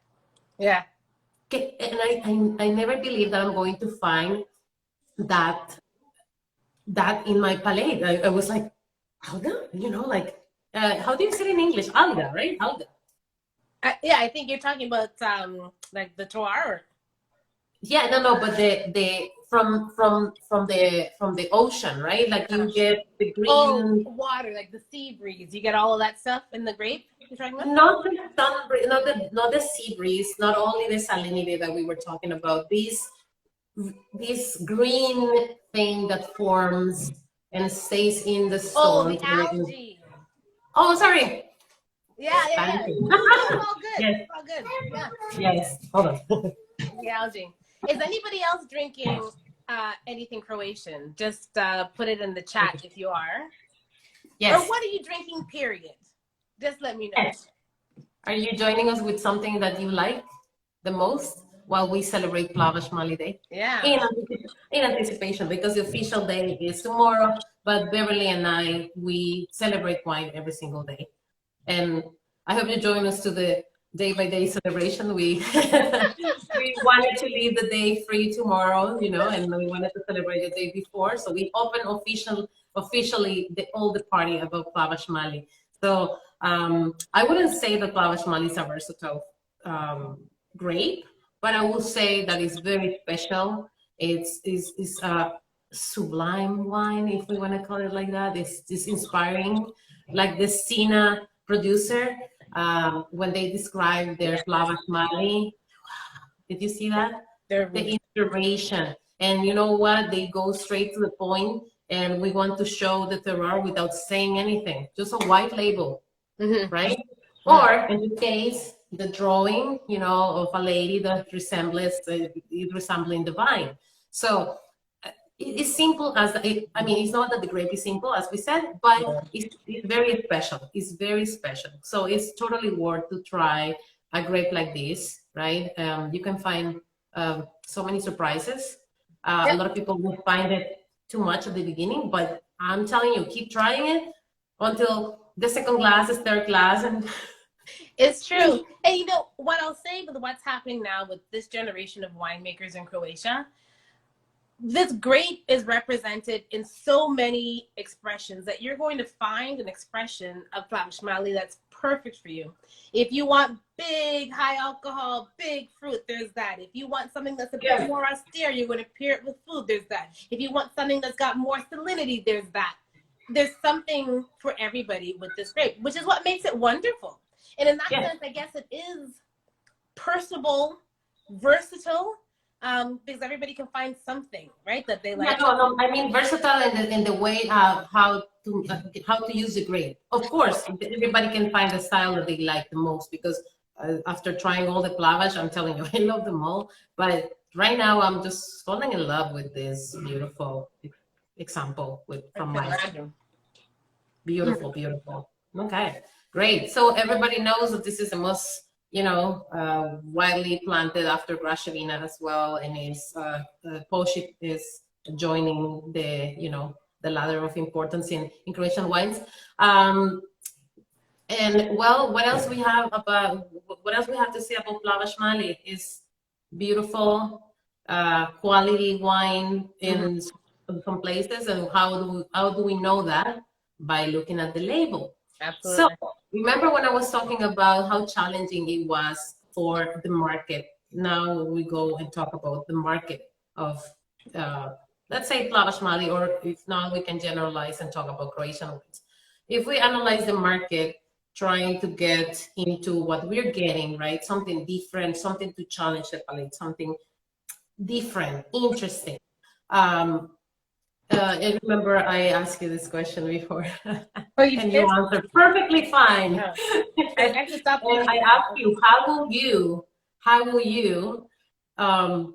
Yeah. Okay, and I never believed that I'm going to find that in my palate. I was like, Alga, like, how do you say it in English? Alga, right? Alga. Yeah, I think you're talking about like the terroir. Yeah, no, but the from the ocean, right? Like you get the green water, like the sea breeze. You get all of that stuff in the grape. You're talking about? Not the sun, not the sea breeze, not only the salinity that we were talking about. This green thing that forms and stays in the stone. Oh, the algae. Oh, sorry. Yeah. It's all good. Yes. It's all good. Yeah. Yes. Hold on. The algae. Is anybody else drinking anything Croatian? Just put it in the chat if you are. Yes. Or what are you drinking, period? Just let me know. Yes. Are you joining us with something that you like the most while we celebrate Plavac Mali Day? Yeah. In anticipation, because the official day is tomorrow, but Beverly and I, we celebrate wine every single day. And I hope you join us to the day-by-day celebration. We wanted to leave the day free tomorrow, and we wanted to celebrate the day before. So we open officially all the party about Plah-vahts Mah-lee. So I wouldn't say that Plah-vahts Mah-lee is a versatile grape, but I will say that it's very special. It's a sublime wine, if we want to call it like that. It's inspiring, like the Sina producer, when they describe their Plah-vahts Mah-lee. Did you see that? The inspiration. And you know what? They go straight to the point, and we want to show the terroir without saying anything. Just a white label, right? Or in this case, the drawing, of a lady that resembling the vine. So it's simple as it's not that the grape is simple, as we said, but it's very special. It's very special. So it's totally worth to try a grape like this, right? You can find so many surprises. A lot of people will find it too much at the beginning, but I'm telling you, keep trying it until the second glass, the third glass, and it's true. And what I'll say with what's happening now with this generation of winemakers in Croatia, this grape is represented in so many expressions that you're going to find an expression of Plah-vahts Mah-lee that's perfect for you. If you want big, high alcohol, big fruit, there's that. If you want something that's a bit more austere, you're going to pair it with food, there's that. If you want something that's got more salinity, there's that. There's something for everybody with this grape, which is what makes it wonderful. And in that sense, I guess it is personable, versatile, because everybody can find something, right, that they like. No. I mean versatile in the way how to use the grape. Of course, everybody can find the style that they like the most, because after trying all the Plah-vahts, I'm telling you, I love them all. But right now, I'm just falling in love with this beautiful example from my beautiful. Okay, great. So everybody knows that this is the most widely planted after Grashevina as well, and Poshit is joining the ladder of importance in Croatian wines. And well, what else we have to say about Plah-vahts Mah-lee is beautiful quality wine in some places, and how do we know that? By looking at the label. Absolutely. So remember when I was talking about how challenging it was for the market? Now we go and talk about the market of, let's say, Plah-vahts Mah-lee, or if not, we can generalize and talk about Croatian wines. If we analyze the market, trying to get into what we're getting, right? Something different, something to challenge the palate, something different, interesting. I remember I asked you this question before, Oh, you and did? you answered perfectly fine. Oh. I should stop And thinking I about asked it. you, how will you um,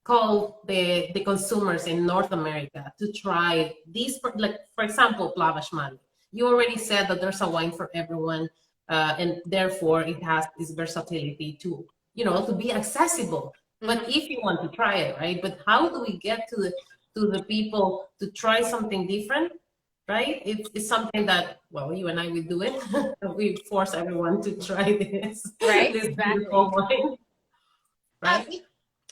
call the consumers in North America to try these, like for example, Plah-vahts Mah-lee. You already said that there's a wine for everyone, and therefore it has this versatility to, to be accessible. But if you want to try it, right? But how do we get to the people to try something different, right? It's something that, well, you and I will do it. We force everyone to try this, Right? this Exactly. beautiful wine, right?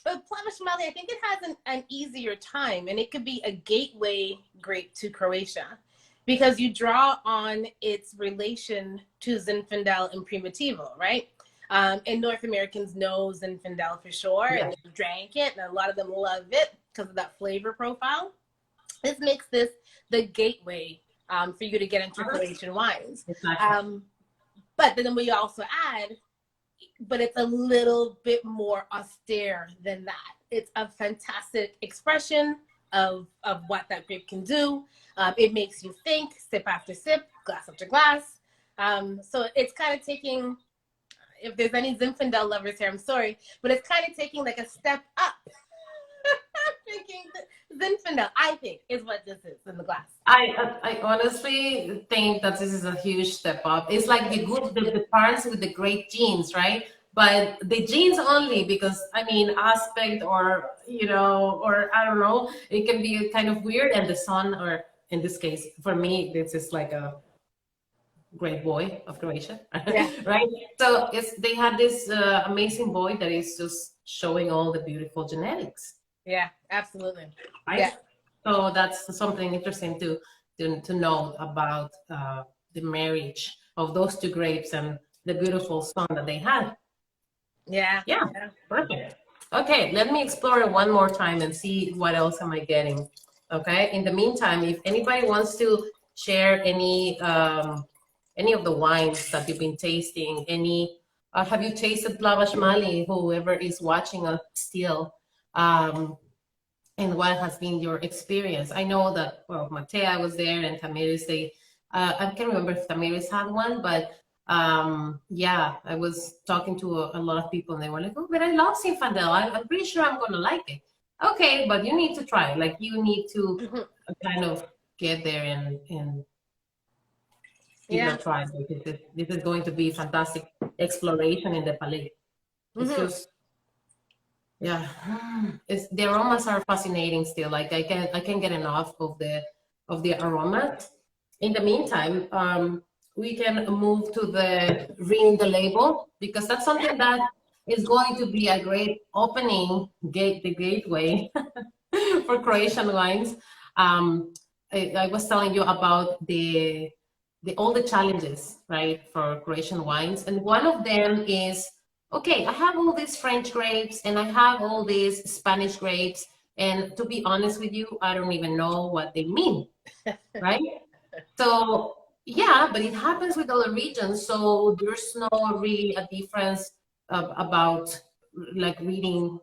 But Plavac Mali, I think it has an easier time, and it could be a gateway grape to Croatia because you draw on its relation to Zinfandel and Primitivo, right? And North Americans know Zinfandel for sure, Yeah. and they drank it, and a lot of them love it because of that flavor profile. This makes this the gateway for you to get into Croatian wines. Exactly. But then we also add, but it's a little bit more austere than that. It's a fantastic expression of what that grape can do. It makes you think, sip after sip, glass after glass. So it's kind of taking, if there's any Zinfandel lovers here, I'm sorry, but it's kind of taking like a step up. Thinking Zinfandel, I think, is what this is in the glass. I honestly think that this is a huge step up. It's like the parents with the great genes, right? But the genes only, because I mean aspect or or I don't know, it can be kind of weird, and the son, or in this case for me, this is like a great boy of Croatia, Yeah. right? So they had this amazing boy that is just showing all the beautiful genetics. Yeah, absolutely. Right? Yeah. So that's something interesting to know about the marriage of those two grapes and the beautiful son that they had. Yeah. Yeah, perfect. Okay, let me explore it one more time and see what else am I getting. Okay. In the meantime, if anybody wants to share any of the wines that you've been tasting, have you tasted Plavac Mali? Whoever is watching us still. And what has been your experience? I know that, well, Matea was there and Tamiris, I can't remember if Tamiris had one, but yeah, I was talking to a lot of people and they were like, oh, but I love Zinfandel. I'm pretty sure I'm going to like it. Okay, but you need to try it. Like you need to kind of get there and give it a try. This is going to be fantastic exploration in the palate. It's just, yeah, the aromas are fascinating still. Like I can get enough of the aroma. In the meantime, we can move to the reading the label, because that's something that is going to be a great opening the gateway for Croatian wines. I was telling you about all the challenges, right, for Croatian wines, and one of them is, okay, I have all these French grapes and I have all these Spanish grapes, and to be honest with you, I don't even know what they mean, right? So yeah, but it happens with other regions, so there's no really a difference about like reading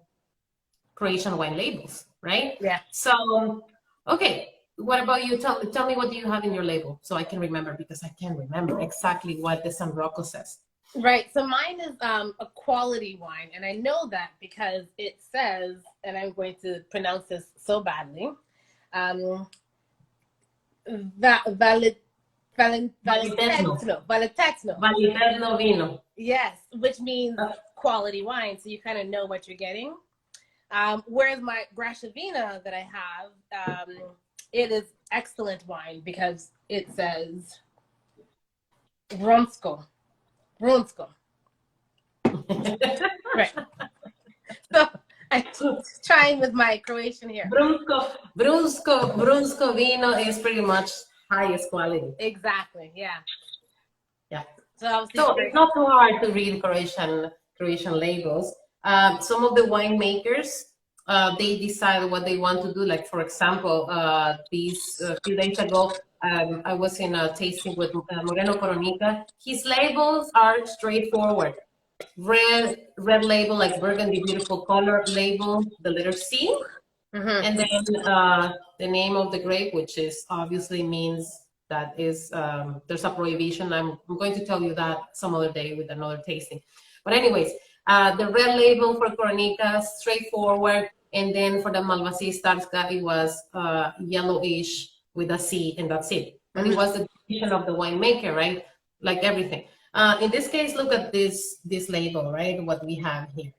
Croatian wine labels, right? Yeah. So okay, what about you? Tell me, what do you have in your label so I can remember, because I can't remember exactly what the St Roko says. Right. So mine is a quality wine, and I know that because it says, and I'm going to pronounce this so badly, Valiterno vino. Yes, which means quality wine, so you kind of know what you're getting. Whereas my Grashevina that I have, it is excellent wine because it says Brunsko. Right. So I'm trying with my Croatian here. Brunsko vino is pretty much highest quality. Exactly. Yeah. Yeah. So it's not too hard to read Croatian labels. Some of the winemakers, they decide what they want to do. Like for example, these few days ago, I was in a tasting with Moreno Coronica. His labels are straightforward. Red label, like burgundy, beautiful color label, the letter C, and then the name of the grape, which is obviously means that is there's a prohibition. I'm going to tell you that some other day with another tasting. But anyways, the red label for Coronica, straightforward. And then for the Malvasia Starska, it was yellowish with a C, and that's it. But it was the decision of the winemaker, right? Like everything. In this case, look at this label, right? What we have here.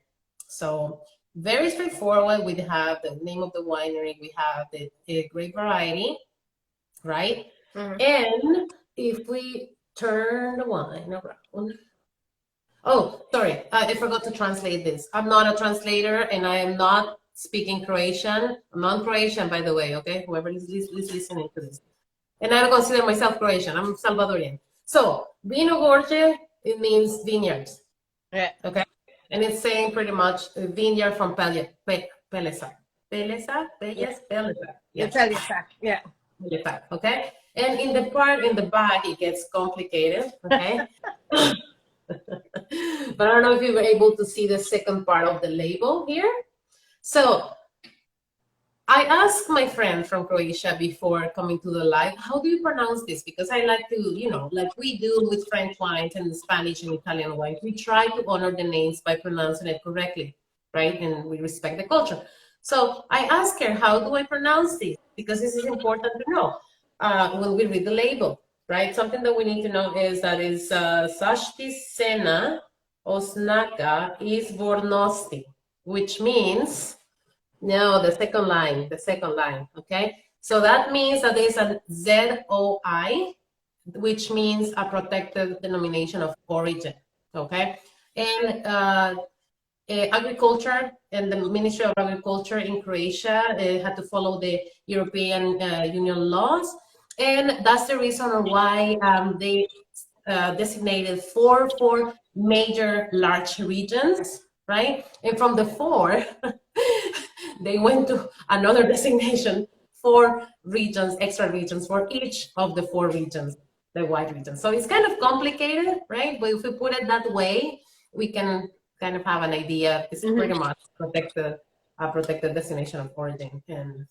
So very straightforward. We have the name of the winery. We have the grape variety, right? And if we turn the wine around. Oh, sorry. I forgot to translate this. I'm not a translator, and I am not speaking Croatian. I'm non-Croatian, by the way, okay? Whoever is listening to this. And I don't consider myself Croatian. I'm Salvadorian. So, Vino Gorje, it means vineyards. Yeah. Okay? And it's saying pretty much vineyard from Pelesa. Pelesa? Yes, Pelesa. Yes. Yeah. Pelesa, okay? And in the part in the back, it gets complicated, okay? But I don't know if you were able to see the second part of the label here. So I asked my friend from Croatia before coming to the live, how do you pronounce this? Because I like to, you know, like we do with French wines and Spanish and Italian wines, we try to honor the names by pronouncing it correctly, right? And we respect the culture. So I asked her, how do I pronounce this? Because this is important to know when we read the label, right? Something that we need to know is that is Sashtisena Osnaka Izvornosti, which means, no, the second line, okay? So that means that there's a ZOI, which means a protected denomination of origin, okay? And agriculture and the Ministry of Agriculture in Croatia had to follow the European Union laws. And that's the reason why they designated four major large regions, right? And from the four, they went to another designation, 4 regions, extra regions for each of the 4 regions, the wide regions. So it's kind of complicated, right? But if we put it that way, we can kind of have an idea. It's pretty much protected destination of origin. And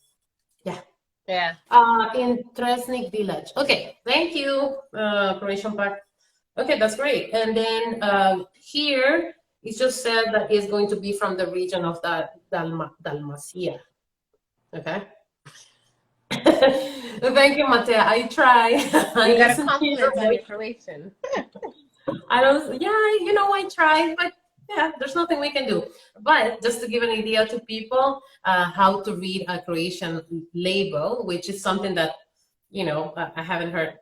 yeah. Yeah. In Tresnik village. Okay, thank you, Croatian Park. Okay, that's great. And then here, it just said that it's going to be from the region of Dalmatia. Okay. Thank you, Matea. I try. You got a compliment on your Croatian. I don't, yeah, you know, I try, but yeah, there's nothing we can do. But just to give an idea to people how to read a Croatian label, which is something that, you know, I haven't heard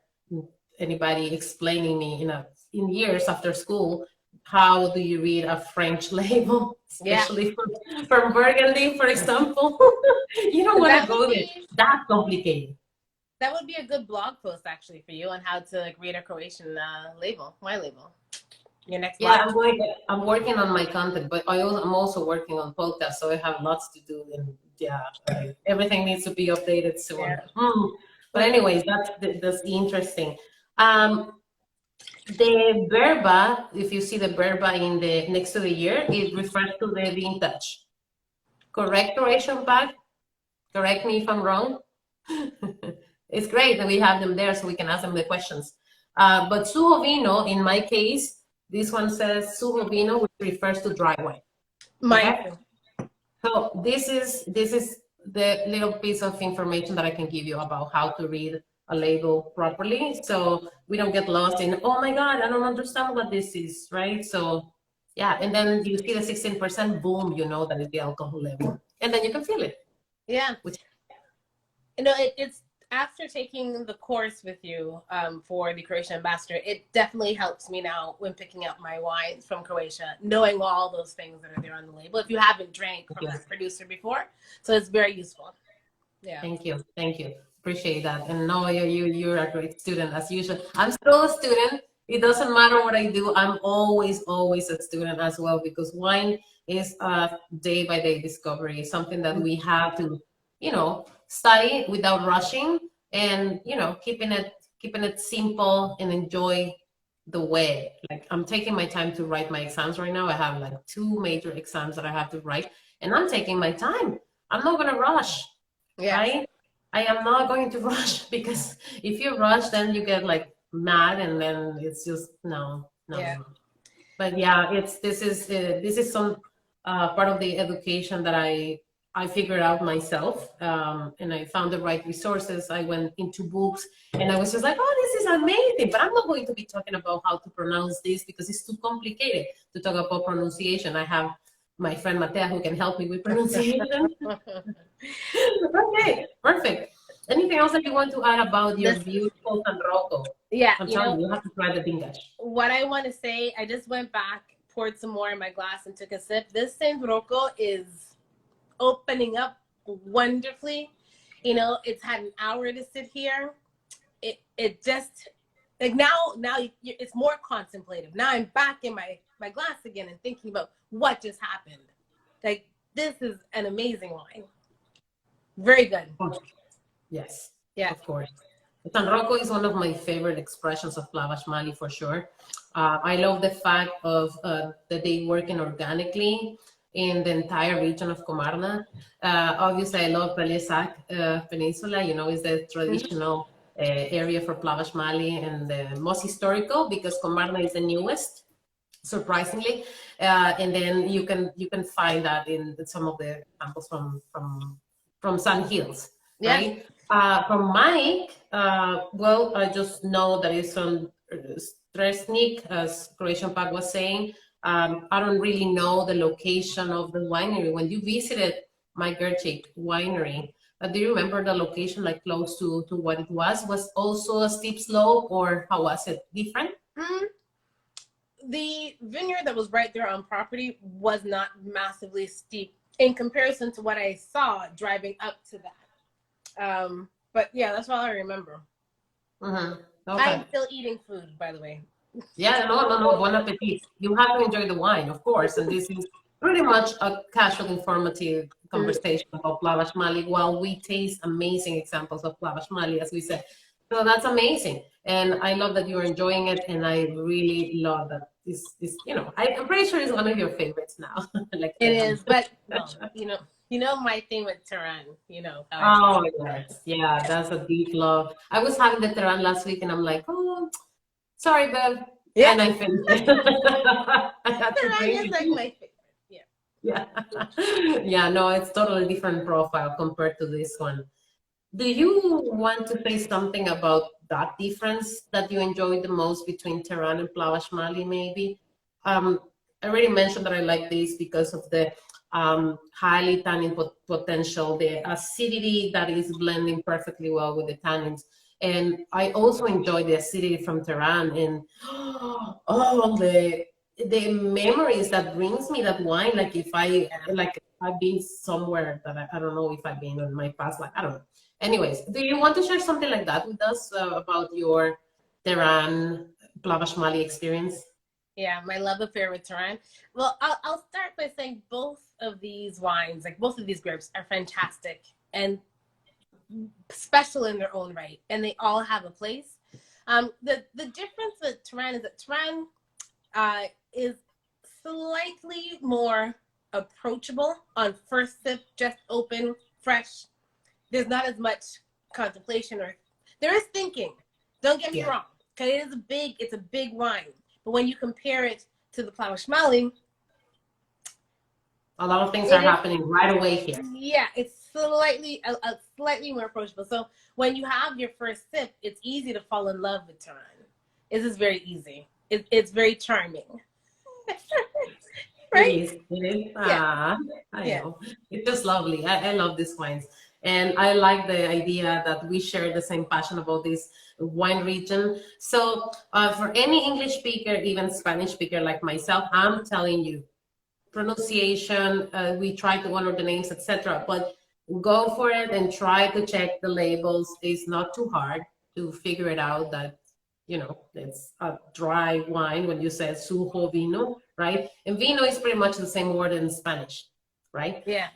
anybody explaining me in years after school. How do you read a French label, especially from Burgundy, for example? You don't want to go there. That's complicated. That would be a good blog post actually for you on how to read a Croatian wine label. Your next blog. I'm working on my content, but I'm also working on podcasts, so I have lots to do, and everything needs to be updated soon. Yeah. But anyways, that's interesting. The verba, if you see the verba in the next to the year, it refers to the vintage. Correct, Croatian Pack? Correct me if I'm wrong. It's great that we have them there so we can ask them the questions. But suo vino, in my case, this one says suo vino, which refers to dry wine. Okay? So this is the little piece of information that I can give you about how to read a label properly, so we don't get lost in, oh my God, I don't understand what this is, right? So yeah, and then you see the 16%, boom, you know that is the alcohol level, and then you can feel it. Yeah. You know, it's after taking the course with you for the Croatian ambassador, it definitely helps me now when picking up my wines from Croatia, knowing all those things that are there on the label. If you haven't drank from this producer before, so it's very useful. Yeah. Thank you. Appreciate that. And no, you're a great student as usual. I'm still a student. It doesn't matter what I do. I'm always a student as well, because wine is a day-by-day discovery, something that we have to, you know, study without rushing, and, you know, keeping it simple and enjoy the way. Like, I'm taking my time to write my exams right now. I have like 2 major exams that I have to write, and I'm taking my time. I'm not gonna rush, right? I am not going to rush because if you rush, then you get like mad, and then it's just no, no, Yeah. no. But yeah, this is some part of the education that I figured out myself, and I found the right resources. I went into books, and I was just like, oh, this is amazing. But I'm not going to be talking about how to pronounce this because it's too complicated to talk about pronunciation. I have my friend Matea who can help me with pronunciation. Okay, perfect. Anything else that you want to add about your This, beautiful San Roko? yeah, I'm you telling know, you, you have to try the dingash. what I want to say, I just went back, poured some more in my glass, and took a sip. This St Roko is opening up wonderfully. You know, it's had an hour to sit here. It just like now it's more contemplative. Now I'm back in my glass again and thinking about what just happened. Like this is an amazing wine. Very good. Yes, Yeah. of course. San Roko is one of my favorite expressions of Plavac Mali for sure. I love the fact of that they working organically in the entire region of Comarna. Obviously, I love Plah-vahts Peninsula. You know, is the Mhm. traditional area for Plavac Mali and the most historical because Comarna is the newest, surprisingly. And then you can find that in some of the samples from Sun Hills, Yeah. right? From Mike, well, I just know that it's on Stresnik, as Croatian Park was saying. I don't really know the location of the winery. When you visited Mike Gerchik winery, do you remember the location, like close to what it was? Was also a steep slope, or how was it? Different? Mm, the vineyard that was right there on property was not massively steep in comparison to what I saw driving up to that. But yeah, that's all I remember. Mm-hmm. I Okay. am still eating food, by the way. Yeah, no, no, no. Bon appetit. You have to enjoy the wine, of course. And this is pretty much a casual, informative Mm, conversation about Plavac Mali while we taste amazing examples of Plavac Mali, as we said. So that's amazing. And I love that you're enjoying it. And I really love that this I'm pretty sure it's one of your favorites now. Like it Tehran. is, but well, you know my thing with Tehran. You know how I feel. Oh, yes. Yeah, that's a deep love. I was having the Tehran last week and I'm like, oh, sorry, Bev. Yeah, And I finished it. I had to Tehran drink is like it. my favorite. Yeah. Yeah. Yeah, no, it's totally different profile compared to this one. Do you want to say something about that difference that you enjoyed the most between Tehran and Plavac Mali, maybe? I already mentioned that I like this because of the highly tannin potential, the acidity that is blending perfectly well with the tannins. And I also enjoy the acidity from Tehran and oh, the memories that brings me that wine. Like if I Yeah. like I've been somewhere that I don't know if I've been in my past life. I don't know. Anyways, do you want to share something like that with us about your Tehran Plavac Mali experience? Yeah, my love affair with Tehran. Well, I'll start by saying both of these wines, like both of these grapes, are fantastic and special in their own right, and they all have a place. The difference with Tehran is that Tehran is slightly more approachable on first sip, just open, fresh. There's not as much contemplation, or there is thinking. Don't get me Yeah, wrong, because it's a big wine. But when you compare it to the Plavac Mali, a lot of things are it is, happening right away here. yeah, it's a slightly more approachable. So when you have your first sip, it's easy to fall in love with Tehran. It is very easy. It's very charming. It Right? is. It is. Yeah. Ah, I Yeah. know. It's just lovely. I love these wines. And I like the idea that we share the same passion about this wine region. So, for any English speaker, even Spanish speaker like myself, I'm telling you, pronunciation, we try to honor the names, etc. But go for it and try to check the labels. It's not too hard to figure it out that, it's a dry wine when you say sujo vino, right? And vino is pretty much the same word in Spanish, right? Yeah.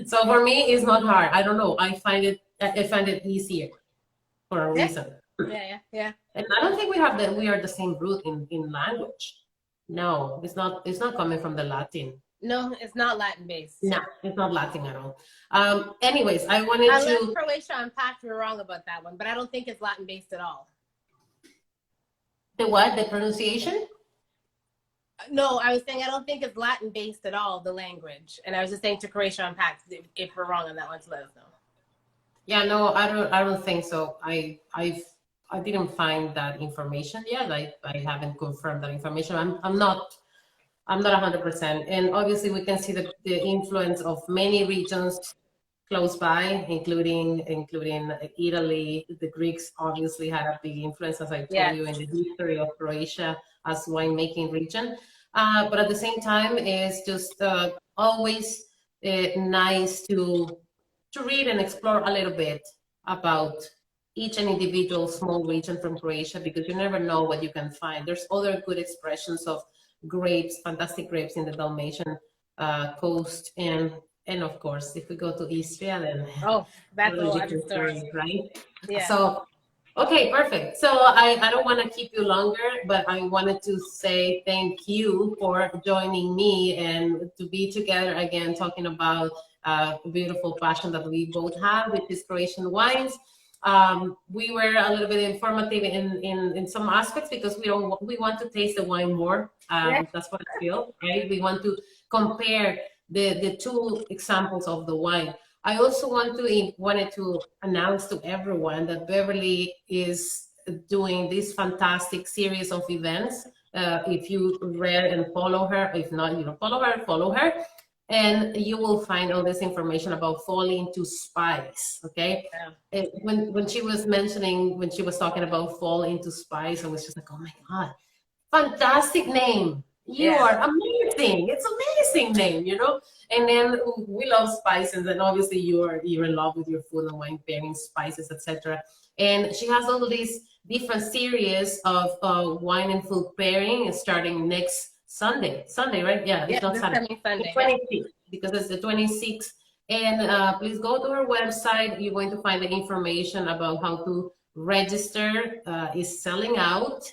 So for me, it's not hard. I don't know. I find it easier for a Yeah. reason. Yeah. And I don't think we are the same root in language. No, it's not coming from the Latin. No, it's not Latin based. No, it's not Latin at all. Anyways, I wanted Unless to. Croatia Unpacked, we're wrong about that one, but I don't think it's Latin based at all. The what? The pronunciation? No, I was saying I don't think it's Latin based at all, the language. And I was just saying to Croatia Unpacked, if we're wrong on that one, to let us know. Yeah, no, I don't think so. I didn't find that information yet. I haven't confirmed that information. I'm not 100%. And obviously we can see the influence of many regions close by, including Italy. The Greeks obviously had a big influence, as I told you, in the history of Croatia as winemaking region. But at the same time, it's just always nice to read and explore a little bit about each and individual small region from Croatia, because you never know what you can find. There's other good expressions of grapes, fantastic grapes in the Dalmatian coast, and of course, if we go to Istria, then that's a lot of stories, right? Yeah. So, okay, perfect. So I don't want to keep you longer, but I wanted to say thank you for joining me and to be together again, talking about a beautiful passion that we both have, which is Croatian wines. We were a little bit informative in some aspects because we want to taste the wine more. That's what I feel, right? We want to compare the two examples of the wine. I also wanted to announce to everyone that Beverly is doing this fantastic series of events. If you read and follow her, if not, you don't follow her. And you will find all this information about falling into spice, okay? Yeah. When she was talking about fall into spice, I was just like, oh my God, fantastic name. You are amazing. It's amazing name, you know? And then we love spices, and obviously you're in love with your food and wine pairing, spices, etc. And she has all these different series of wine and food pairing starting next Sunday, right? Yeah, it's not Saturday. Sunday. The 26th, because it's the 26th. And please go to her website. You're going to find the information about how to register. Is selling out.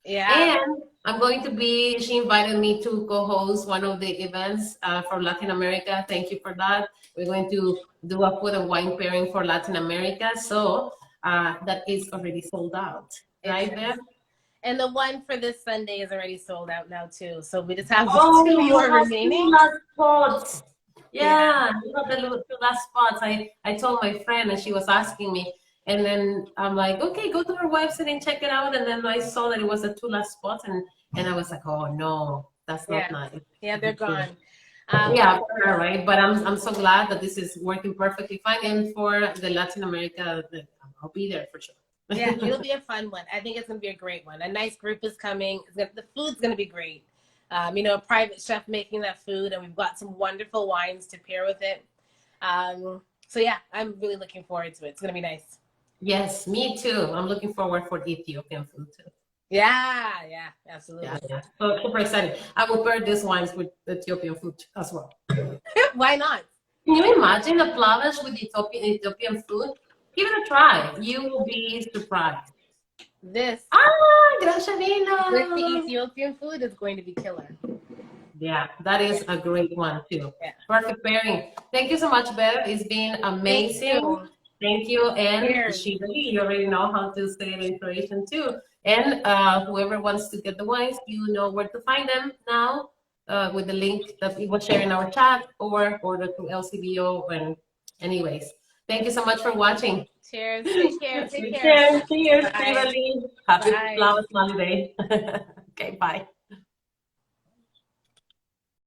Yeah. And she invited me to co-host one of the events for Latin America. Thank you for that. We're going to do a food and wine pairing for Latin America. So that is already sold out, right, Bev? And the one for this Sunday is already sold out now too. So we just have two more remaining. Last spots. Yeah, you got the two last spots. I told my friend, and she was asking me, and then I'm like, okay, go to her website and check it out. And then I saw that it was the two last spots, and I was like, oh no, that's not nice. Yeah, they're gone. Yeah, right. But I'm so glad that this is working perfectly fine. And for the Latin America, I'll be there for sure. Yeah, it'll be a fun one. I think it's going to be a great one. A nice group is coming. The food's going to be great. You know, a private chef making that food, and we've got some wonderful wines to pair with it. So yeah, I'm really looking forward to it. It's going to be nice. Yes, me too. I'm looking forward for Ethiopian food too. Yeah, absolutely. Yeah. So super excited. I will pair these wines with Ethiopian food as well. Why not? Can you imagine a Plah-vahts with Ethiopian food? Give it a try. You will be surprised. Grashavino. With the Ethiopian food is going to be killer. Yeah, that is a great one too. Yeah. Perfect pairing. Thank you so much, Bev. It's been amazing. Thank you. And Shirley, you already know how to say it in Croatian too. And whoever wants to get the wines, you know where to find them now with the link that we will share in our chat or order through LCBO. And anyways, thank you so much for watching. Cheers. Take care. Take care. Cheers. Beverly. Happy Plah-vahts Mah-lee Day. Okay, bye.